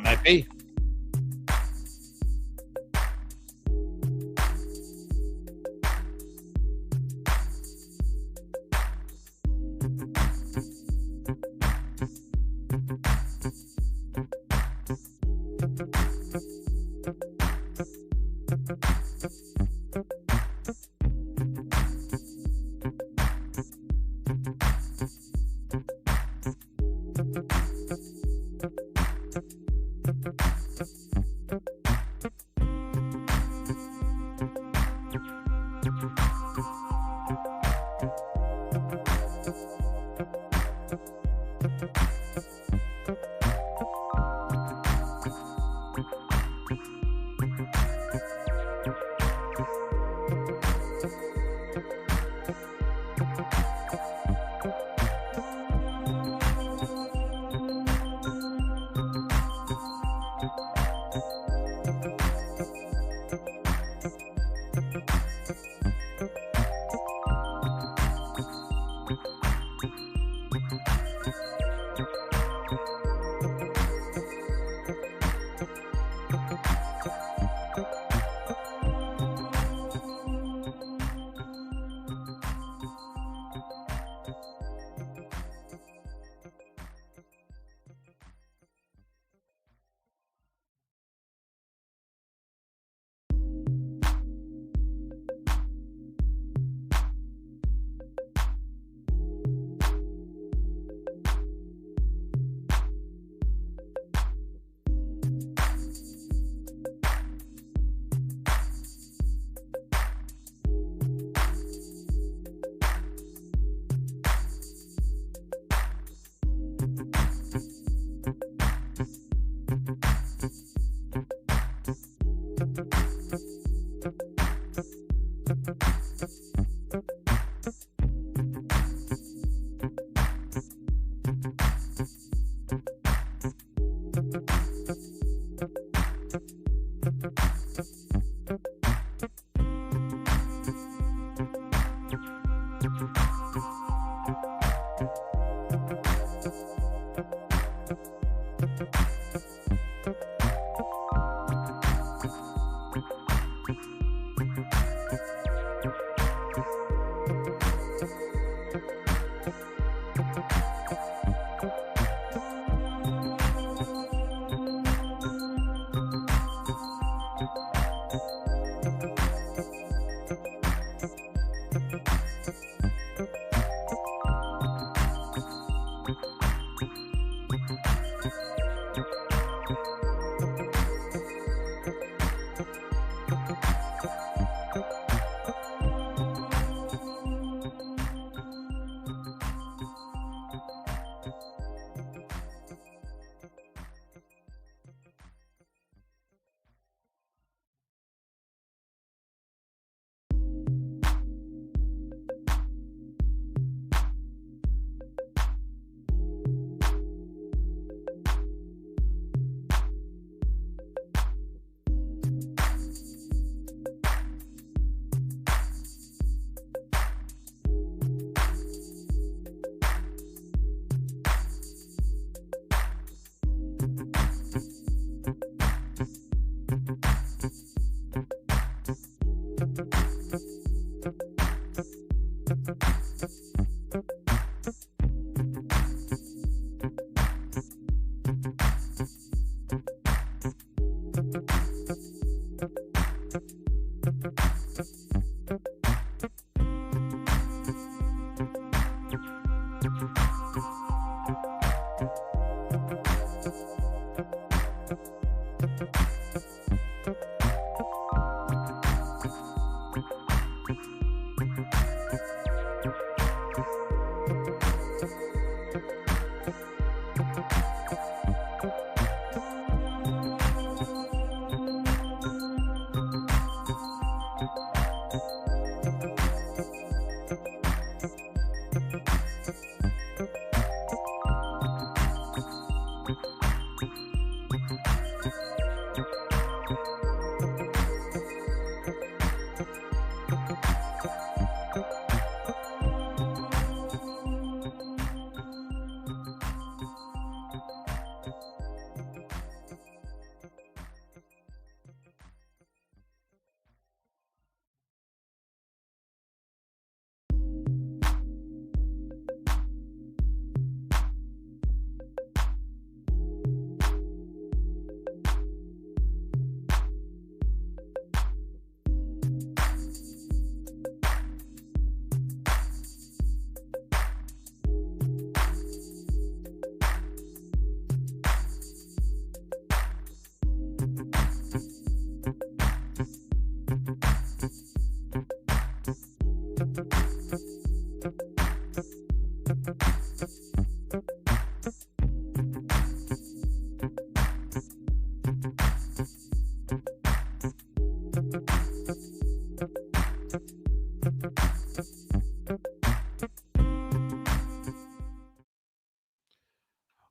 Might be.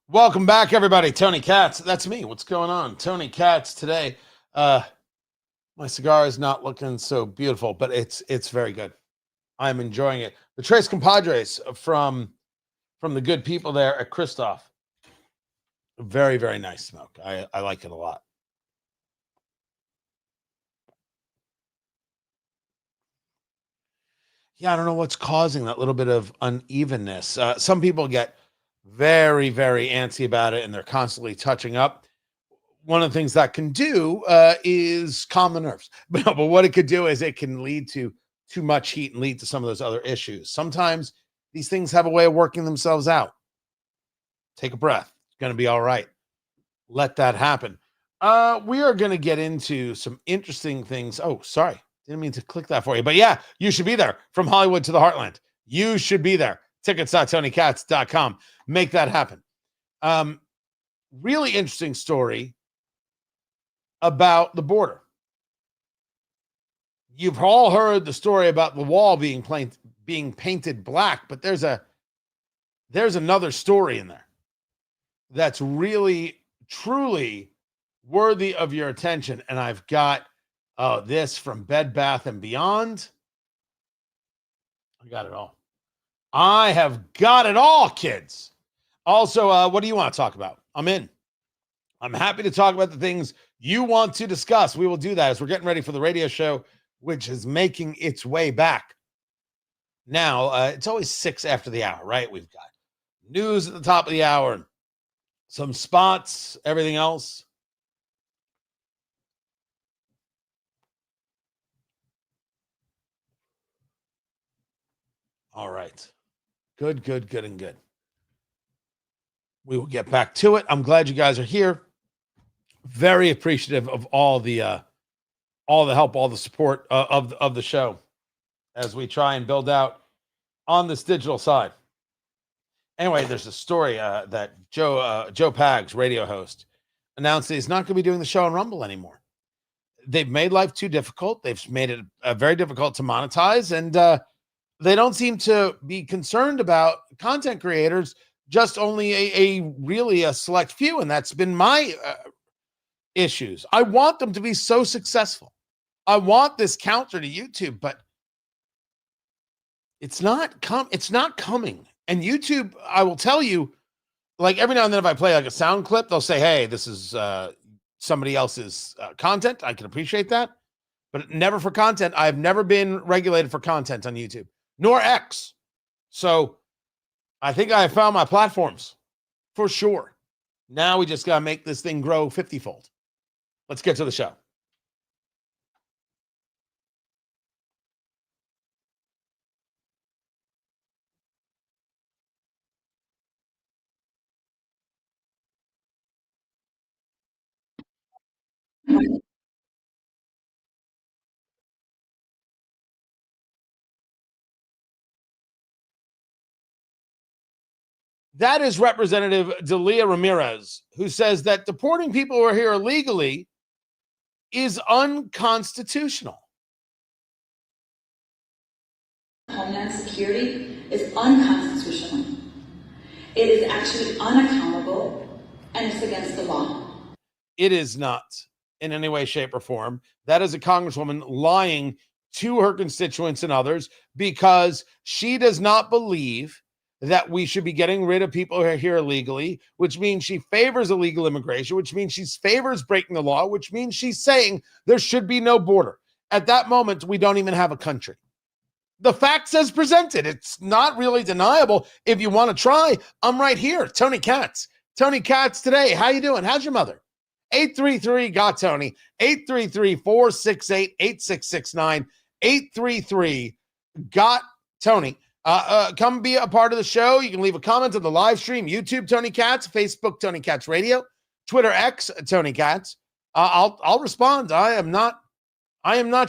Welcome back, everybody. Tony Katz. That's me. What's going on? Tony Katz today. My cigar is not looking so beautiful, but it's very good. I'm enjoying it. The Tres Compadres from the good people there at Christoph. Very, very nice smoke. I like it a lot. Yeah, I don't know what's causing that little bit of unevenness. Some people get very, very antsy about it, and they're constantly touching up. One of the things that can do is calm the nerves. But what it could do is it can lead to too much heat and lead to some of those other issues. Sometimes these things have a way of working themselves out. Take a breath. It's going to be all right. Let that happen. We are going to get into some interesting things. Oh, sorry. Didn't mean to click that for you. But yeah, you should be there from Hollywood to the heartland. You should be there. Tickets.tonykatz.com. Make that happen. Really interesting story about the border. You've all heard the story about the wall being painted black, but there's another story in there that's really, truly worthy of your attention. And I've got this from Bed Bath and Beyond. I got it all. I have got it all, kids. Also, what do you want to talk about? I'm in. I'm happy to talk about the things you want to discuss. We will do that as we're getting ready for the radio show, which is making its way back. Now, it's always 6 after the hour, right? We've got news at the top of the hour, some spots, everything else. All right. Good, and good. We will get back to it. I'm glad you guys are here. Very appreciative of all the help, all the support of the show as we try and build out on this digital side. Anyway, there's a story that Joe Pags, radio host, announced that he's not going to be doing the show on Rumble anymore. They've made life too difficult. They've made it very difficult to monetize, and they don't seem to be concerned about content creators, just only a select few. And that's been my issues. I want them to be so successful. I want this counter to YouTube, but it's not coming. And YouTube, I will tell you, like every now and then, if I play like a sound clip, they'll say, hey, this is somebody else's content. I can appreciate that, but never for content. I've never been regulated for content on YouTube, nor X. So I think I have found my platforms for sure. Now we just got to make this thing grow 50-fold. Let's get to the show. That is Representative Delia Ramirez, who says that deporting people who are here illegally is unconstitutional. Homeland Security is unconstitutional. It is actually unaccountable, and it's against the law. It is not in any way, shape, or form. That is a congresswoman lying to her constituents and others because she does not believe that we should be getting rid of people who are here illegally, which means she favors illegal immigration, which means she favors breaking the law, which means she's saying there should be no border. At that moment, we don't even have a country. The facts as presented. It's not really deniable. If you want to try, I'm right here. Tony Katz. Tony Katz today. How you doing? How's your mother? 833-GOT-TONY. 833-468-8669. 833-GOT-TONY. Come be a part of the show. You can leave a comment on the live stream. YouTube, Tony Katz. Facebook, Tony Katz Radio. Twitter, X, Tony Katz. I'll respond. I am not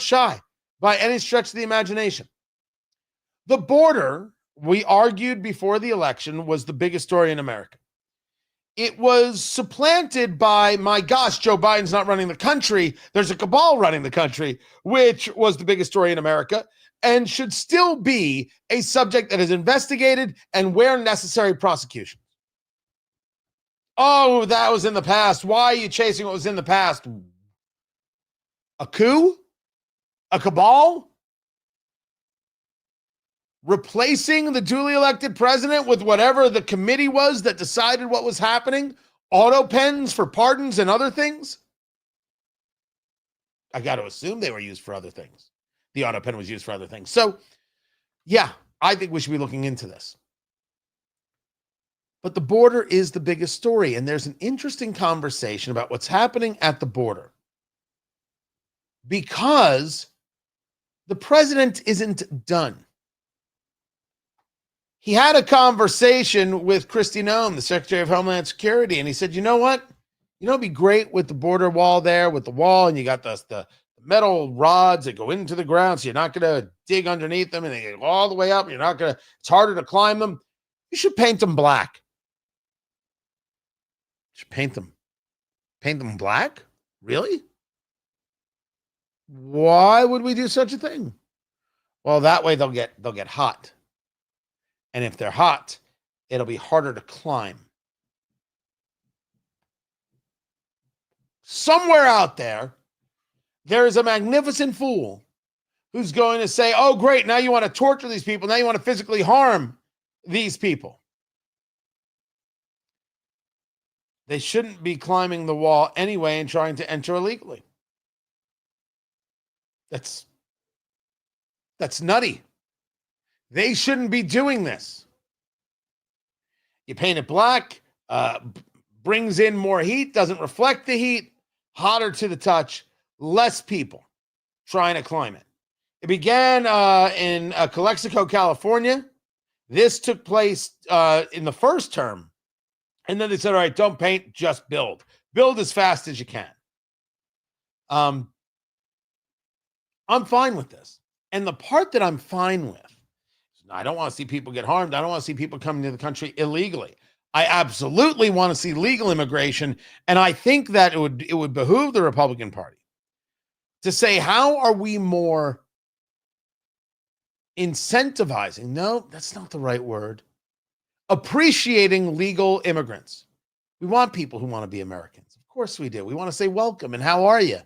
shy by any stretch of the imagination. The border, we argued before the election, was the biggest story in America. It was supplanted by, my gosh, Joe Biden's not running the country. There's a cabal running the country, which was the biggest story in America and should still be a subject that is investigated and where necessary prosecution. Oh, that was in the past. Why are you chasing what was in the past? A coup? A cabal? Replacing the duly elected president with whatever the committee was that decided what was happening? Auto pens for pardons and other things? I got to assume they were used for other things. The auto pen was used for other things. So, yeah, I think we should be looking into this. But the border is the biggest story, and there's an interesting conversation about what's happening at the border because the president isn't done. He had a conversation with Kristi Noem, the Secretary of Homeland Security, and he said, you know what? You know, it'd be great with the border wall there, with the wall, and you got the metal rods that go into the ground, so you're not going to dig underneath them, and they go all the way up. You're not going to, it's harder to climb them. You should paint them black. You should paint them black? Really? Why would we do such a thing? Well, that way they'll get hot. And if they're hot, it'll be harder to climb. Somewhere out there is a magnificent fool who's going to say, oh, great, now you want to torture these people. Now you want to physically harm these people. They shouldn't be climbing the wall anyway and trying to enter illegally. That's nutty. They shouldn't be doing this. You paint it black, brings in more heat, doesn't reflect the heat, hotter to the touch, less people trying to climb it. It began in Calexico, California. This took place in the first term. And then they said, all right, don't paint, just build. Build as fast as you can. I'm fine with this. And the part that I'm fine with, I don't want to see people get harmed. I don't want to see people coming to the country illegally. I absolutely want to see legal immigration. And I think that it would behoove the Republican Party to say, how are we more incentivizing? No, that's not the right word. Appreciating legal immigrants. We want people who want to be Americans. Of course we do. We want to say welcome and how are you?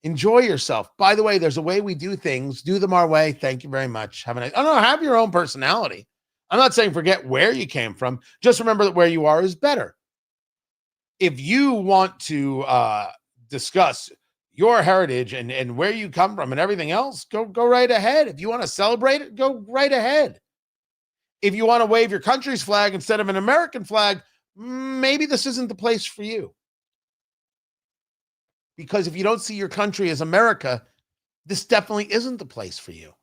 Enjoy yourself. By the way, there's a way we do things. Do them our way. Thank you very much. Have a nice. Oh no, have your own personality. I'm not saying forget where you came from. Just remember that where you are is better. If you want to discuss your heritage and where you come from and everything else, go right ahead. If you want to celebrate it, go right ahead. If you want to wave your country's flag instead of an American flag, maybe this isn't the place for you. Because if you don't see your country as America, this definitely isn't the place for you.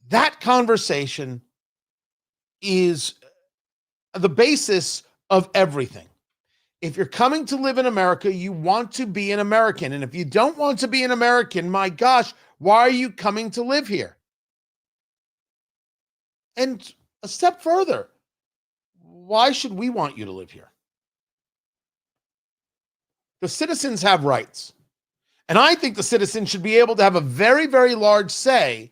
That conversation is the basis of everything. If you're coming to live in America, you want to be an American. And if you don't want to be an American, my gosh, why are you coming to live here? And a step further, why should we want you to live here? The citizens have rights. And I think the citizens should be able to have a very, very large say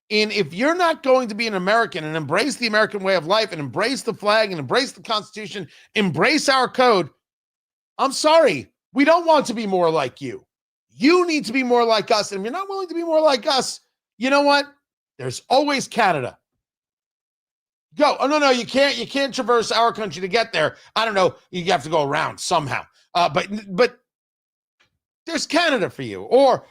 in, if you're not going to be an American and embrace the American way of life and embrace the flag and embrace the Constitution, embrace our code, I'm sorry, we don't want to be more like you. You need to be more like us. And if you're not willing to be more like us, you know what? There's always Canada. Go. Oh, no, you can't traverse our country to get there. I don't know. You have to go around somehow. But there's Canada for you. Or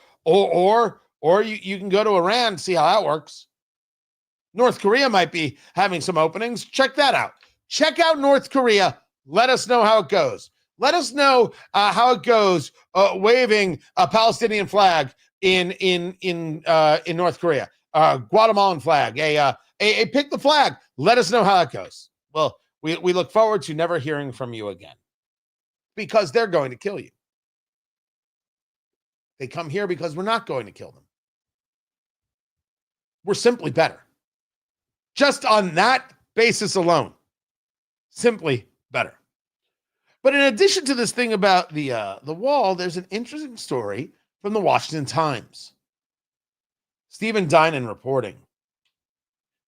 you can go to Iran and see how that works. North Korea might be having some openings. Check that out. Check out North Korea. Let us know how it goes. Let us know how it goes waving a Palestinian flag in North Korea, Guatemalan flag, pick the flag. Let us know how that goes. Well, we look forward to never hearing from you again, because they're going to kill you. They come here because we're not going to kill them. We're simply better. Just on that basis alone, simply better. But in addition to this thing about the wall, there's an interesting story from the Washington Times. Stephen Dinan reporting.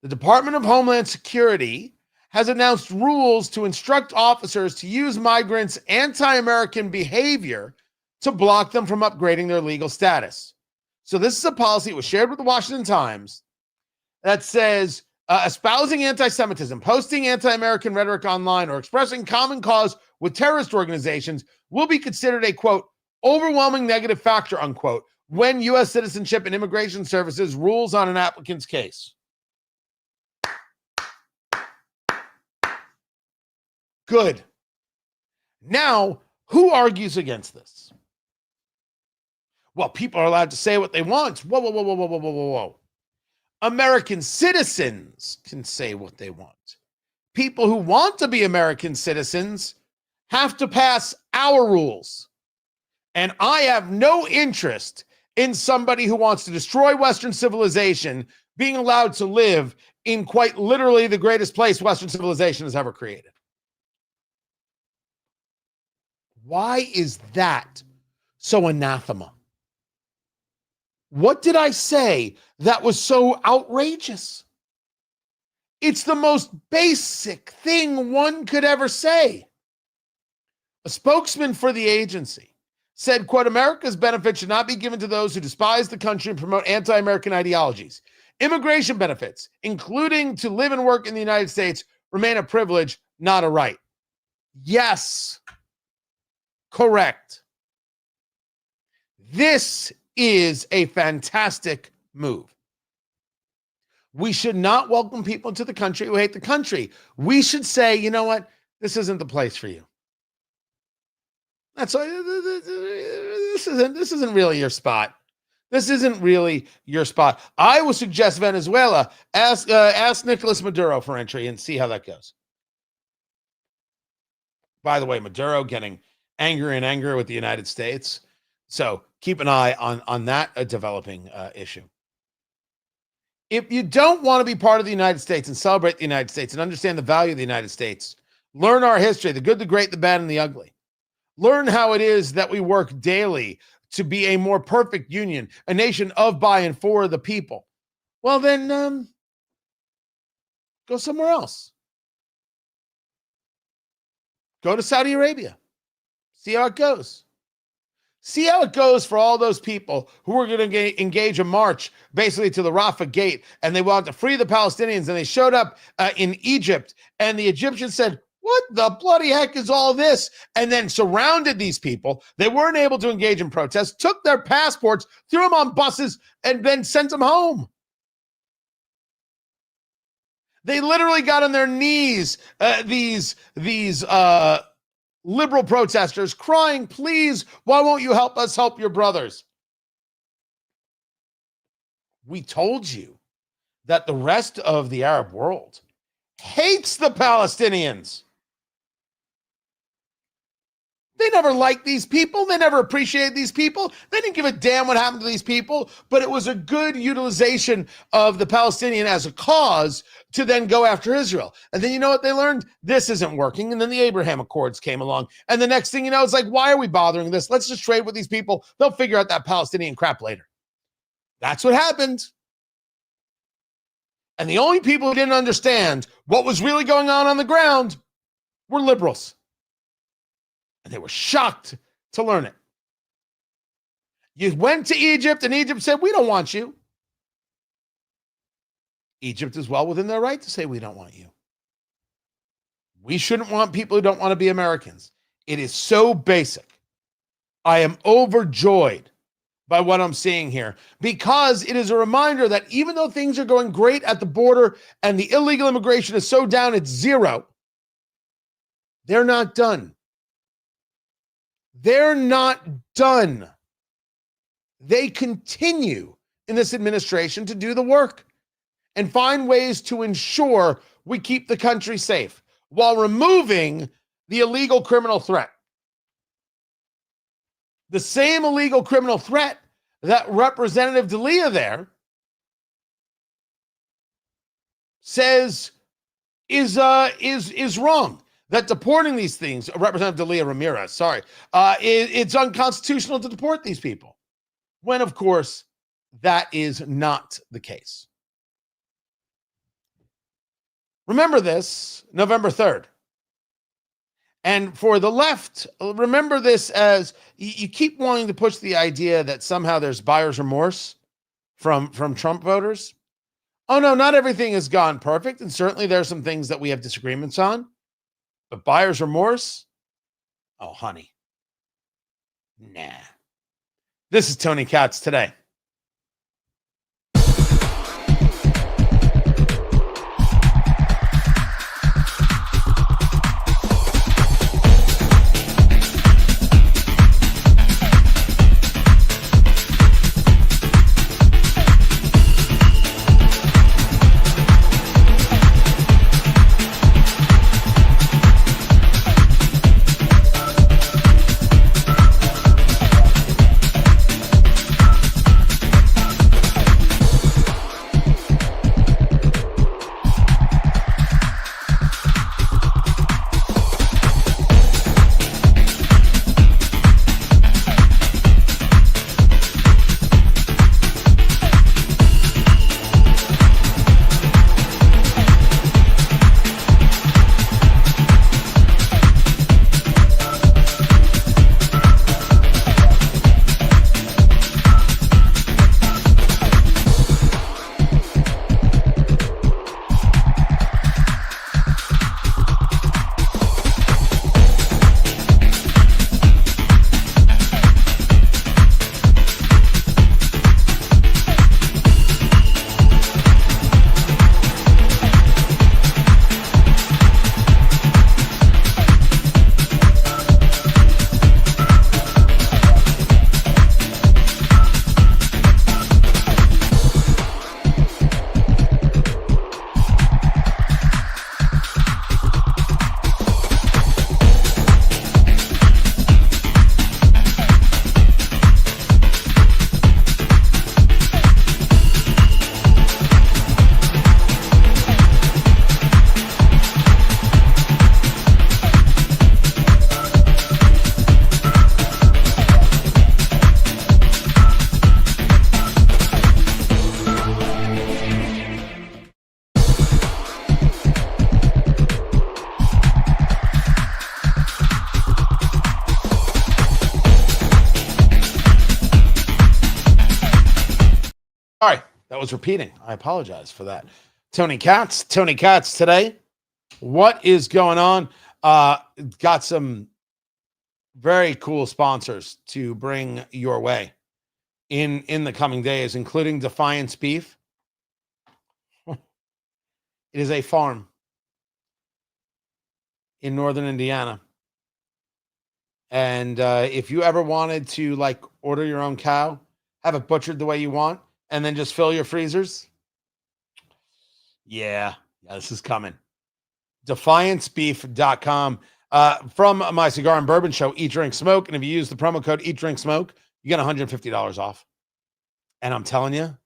The Department of Homeland Security has announced rules to instruct officers to use migrants' anti-American behavior to block them from upgrading their legal status. So this is a policy that was shared with the Washington Times that says espousing anti-Semitism, posting anti-American rhetoric online, or expressing common cause with terrorist organizations will be considered a, quote, overwhelming negative factor, unquote, when U.S. Citizenship and Immigration Services rules on an applicant's case. Good. Now, who argues against this? Well, people are allowed to say what they want. Whoa. American citizens can say what they want. People who want to be American citizens have to pass our rules. And I have no interest in somebody who wants to destroy Western civilization being allowed to live in quite literally the greatest place Western civilization has ever created. Why is that so anathema? What did I say that was so outrageous? It's the most basic thing one could ever say. A spokesman for the agency said, quote, America's benefits should not be given to those who despise the country and promote anti-American ideologies. Immigration benefits, including to live and work in the United States, remain a privilege, not a right. Yes, correct. This is a fantastic move. We should not welcome people into the country who hate the country. We should say, you know what? This isn't the place for you. That's all. This isn't really your spot. This isn't really your spot. I would suggest Venezuela. Ask Nicolas Maduro for entry and see how that goes. By the way, Maduro getting angrier and angrier with the United States. So keep an eye on that developing issue. If you don't want to be part of the United States and celebrate the United States and understand the value of the United States, learn our history, the good, the great, the bad, and the ugly. Learn how it is that we work daily to be a more perfect union, a nation of, by, and for the people. Well, then go somewhere else. Go to Saudi Arabia. See how it goes. See how it goes for all those people who are going to engage a march basically to the Rafah gate, and they wanted to free the Palestinians, and they showed up in Egypt, and the Egyptians said, what the bloody heck is all this? And then surrounded these people. They weren't able to engage in protests, took their passports, threw them on buses, and then sent them home. They literally got on their knees, these liberal protesters crying, please, why won't you help us help your brothers? We told you that the rest of the Arab world hates the Palestinians. They never liked these people. They never appreciated these people. They didn't give a damn what happened to these people, but it was a good utilization of the Palestinian as a cause to then go after Israel. And then you know what they learned? This isn't working. And then the Abraham Accords came along. And the next thing you know, it's like, why are we bothering this? Let's just trade with these people. They'll figure out that Palestinian crap later. That's what happened. And the only people who didn't understand what was really going on the ground were liberals. And they were shocked to learn it. You went to Egypt, and Egypt said, we don't want you. Egypt is well within their right to say, we don't want you. We shouldn't want people who don't want to be Americans. It is so basic. I am overjoyed by what I'm seeing here, because it is a reminder that even though things are going great at the border and the illegal immigration is so down, it's zero, they're not done. They're not done. They continue in this administration to do the work and find ways to ensure we keep the country safe while removing the illegal criminal threat. The same illegal criminal threat that Representative D'Elia there says is wrong. That deporting these things, Representative D'Elia Ramirez, it's unconstitutional to deport these people. When, of course, that is not the case. Remember this, November 3rd. And for the left, remember this as you keep wanting to push the idea that somehow there's buyer's remorse from Trump voters. Oh, no, not everything has gone perfect. And certainly there are some things that we have disagreements on. But buyer's remorse? Oh, honey. Nah. This is Tony Katz today. Sorry, that was repeating. I apologize for that. Tony Katz today. What is going on? Got some very cool sponsors to bring your way in the coming days, including Defiance Beef. It is a farm in northern Indiana. And if you ever wanted to like order your own cow, have it butchered the way you want, and then just fill your freezers. Yeah, this is coming. DefianceBeef.com. From my cigar and bourbon show, Eat, Drink, Smoke. And if you use the promo code Eat, Drink, Smoke, you get $150 off. And I'm telling you,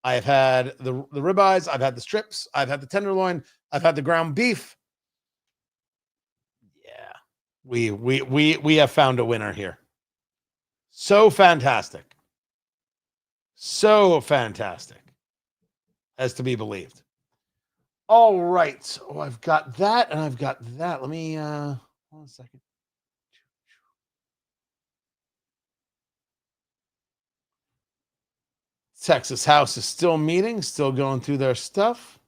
I have had the ribeyes, I've had the strips, I've had the tenderloin, I've had the ground beef. Yeah, we have found a winner here. So fantastic. So fantastic. As to be believed. All right. Oh, I've got that and I've got that. Let me hold on a second. Texas House is still meeting, still going through their stuff.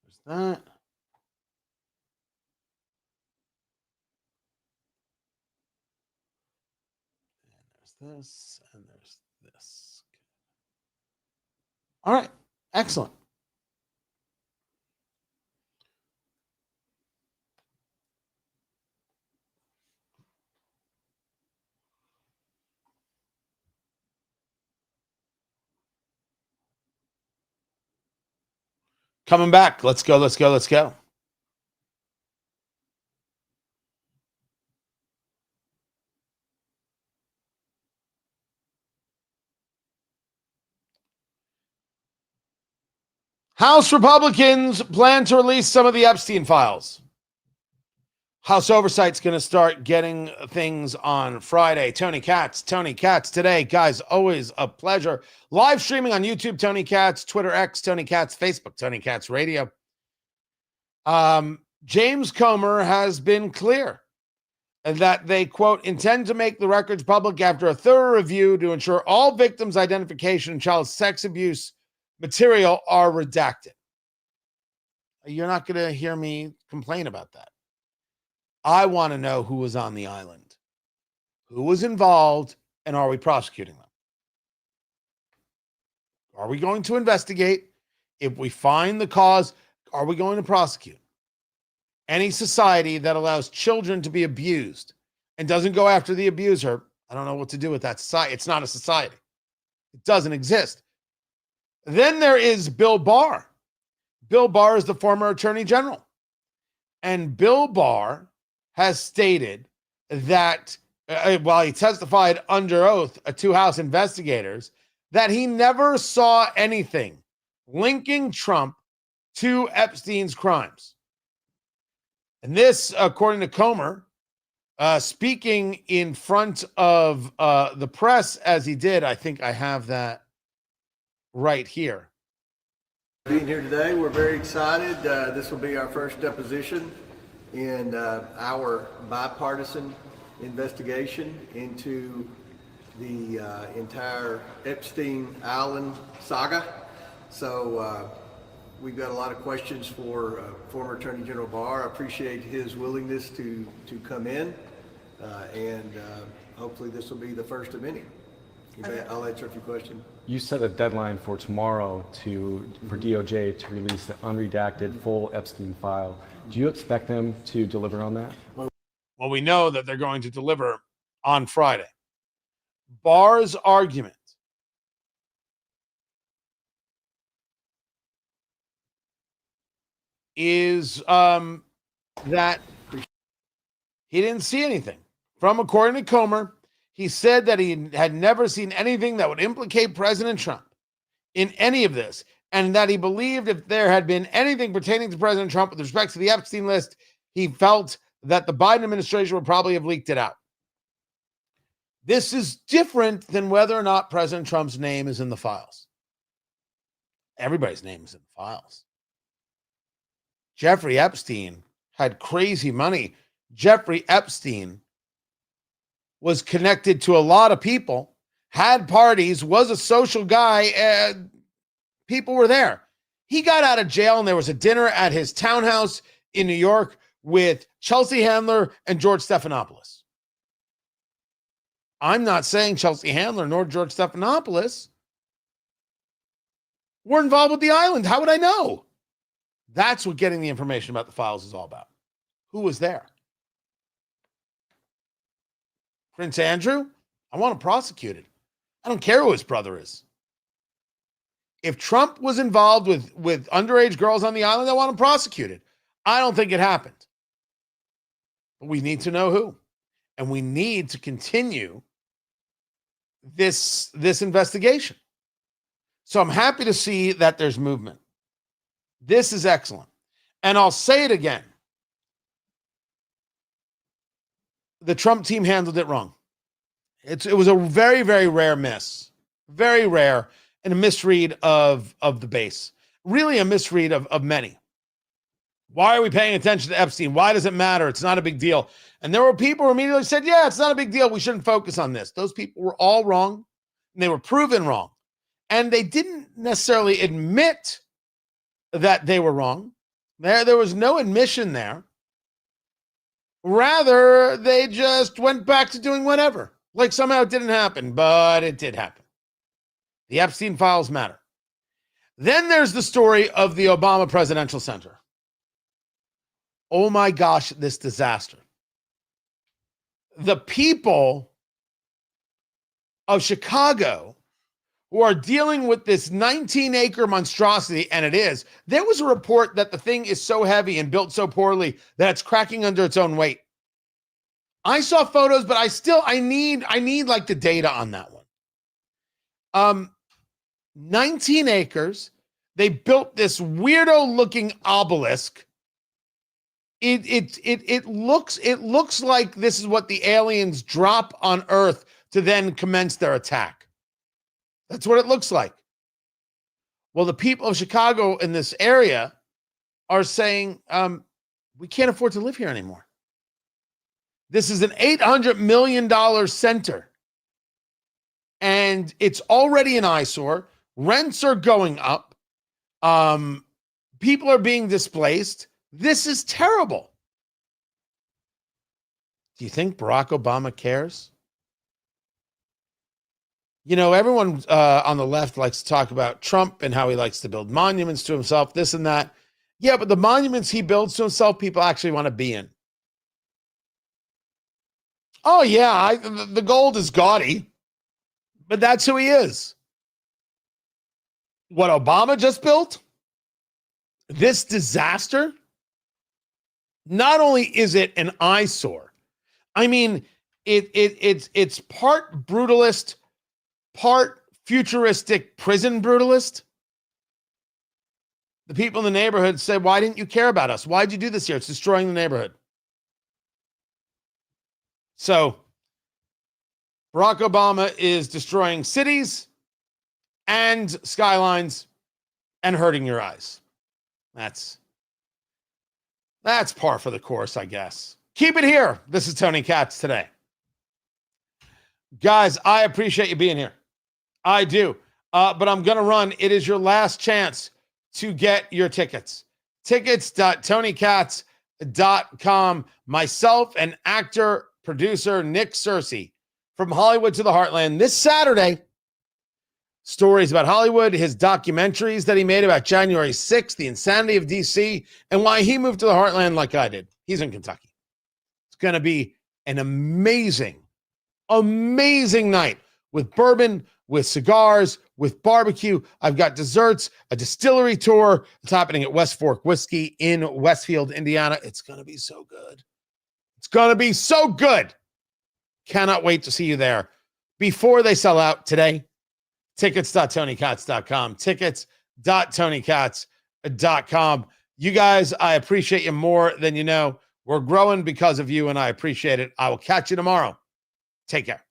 There's that. And there's this, and there's this. All right. Excellent. Coming back. Let's go. Let's go. Let's go. House Republicans plan to release some of the Epstein files. House Oversight's going to start getting things on Friday. Tony Katz today. Guys, always a pleasure. Live streaming on YouTube, Tony Katz, Twitter X, Tony Katz, Facebook, Tony Katz Radio. James Comer has been clear that they, quote, intend to make the records public after a thorough review to ensure all victims' identification and child sex abuse material are redacted. You're not going to hear me complain about that. I want to know who was on the island, who was involved, and are we prosecuting them? Are we going to investigate? If we find the cause, are we going to prosecute? Any society that allows children to be abused and doesn't go after the abuser, I don't know what to do with that society. It's not a society. It doesn't exist. Then there is Bill Barr. Bill Barr is the former attorney general. And Bill Barr has stated that while he testified under oath to House investigators, that he never saw anything linking Trump to Epstein's crimes. And this, according to Comer, speaking in front of the press as he did, I think I have that right here. Being here today, we're very excited. This will be our first deposition in our bipartisan investigation into the entire Epstein Island saga. So we've got a lot of questions for former Attorney General Barr. I appreciate his willingness to come in, and hopefully this will be the first of many. I'll answer a few questions. You set a deadline for tomorrow for DOJ to release the unredacted full Epstein file. Do you expect them to deliver on that? Well, we know that they're going to deliver on Friday. Barr's argument is that he didn't see anything. According to Comer, he said that he had never seen anything that would implicate President Trump in any of this, and that he believed if there had been anything pertaining to President Trump with respect to the Epstein list, he felt that the Biden administration would probably have leaked it out. This is different than whether or not President Trump's name is in the files. Everybody's name is in the files. Jeffrey Epstein had crazy money. Jeffrey Epstein was connected to a lot of people, had parties, was a social guy. People were there. He got out of jail and there was a dinner at his townhouse in New York with Chelsea Handler and George Stephanopoulos. I'm not saying Chelsea Handler nor George Stephanopoulos were involved with the island. How would I know? That's what getting the information about the files is all about. Who was there? Prince Andrew? I want him prosecuted. I don't care who his brother is. If Trump was involved with underage girls on the island, I want him prosecuted. I don't think it happened. But we need to know who. And we need to continue this investigation. So I'm happy to see that there's movement. This is excellent. And I'll say it again. The Trump team handled it wrong. It was a very, very rare miss. Very rare, and a misread of the base. Really a misread of many. Why are we paying attention to Epstein? Why does it matter? It's not a big deal. And there were people who immediately said, yeah, it's not a big deal. We shouldn't focus on this. Those people were all wrong, and they were proven wrong. And they didn't necessarily admit that they were wrong. There was no admission there. Rather, they just went back to doing whatever. Like somehow it didn't happen, but it did happen. The Epstein files matter. Then there's the story of the Obama Presidential Center. Oh my gosh, this disaster. The people of Chicago who are dealing with this 19-acre monstrosity, and it is. There was a report that the thing is so heavy and built so poorly that it's cracking under its own weight. I saw photos, but I need like the data on that one. 19 acres. They built this weirdo-looking obelisk. It looks like this is what the aliens drop on Earth to then commence their attack. That's what it looks like. Well, the people of Chicago in this area are saying, we can't afford to live here anymore. This is an $800 million center. And it's already an eyesore. Rents are going up. People are being displaced. This is terrible. Do you think Barack Obama cares? You know, everyone on the left likes to talk about Trump and how he likes to build monuments to himself, this and that. Yeah, but the monuments he builds to himself, people actually want to be in. Oh, yeah, the gold is gaudy, but that's who he is. What Obama just built, this disaster, not only is it an eyesore, I mean, it's part brutalist, part futuristic prison brutalist. The people in the neighborhood said, why didn't you care about us? Why'd you do this here? It's destroying the neighborhood. So Barack Obama is destroying cities and skylines and hurting your eyes. That's par for the course, I guess. Keep it here. This is Tony Katz today. Guys, I appreciate you being here. I do. But I'm going to run. It is your last chance to get your tickets. Tickets.tonykatz.com. Myself and actor, producer Nick Searcy from Hollywood to the Heartland this Saturday. Stories about Hollywood, his documentaries that he made about January 6th, the insanity of DC, and why he moved to the Heartland like I did. He's in Kentucky. It's going to be an amazing night with bourbon, with cigars, with barbecue. I've got desserts, a distillery tour. It's happening at West Fork Whiskey in Westfield, Indiana. It's going to be so good. It's going to be so good. Cannot wait to see you there before they sell out today. Tickets.tonykatz.com. Tickets.tonykatz.com. You guys, I appreciate you more than you know. We're growing because of you, and I appreciate it. I will catch you tomorrow. Take care.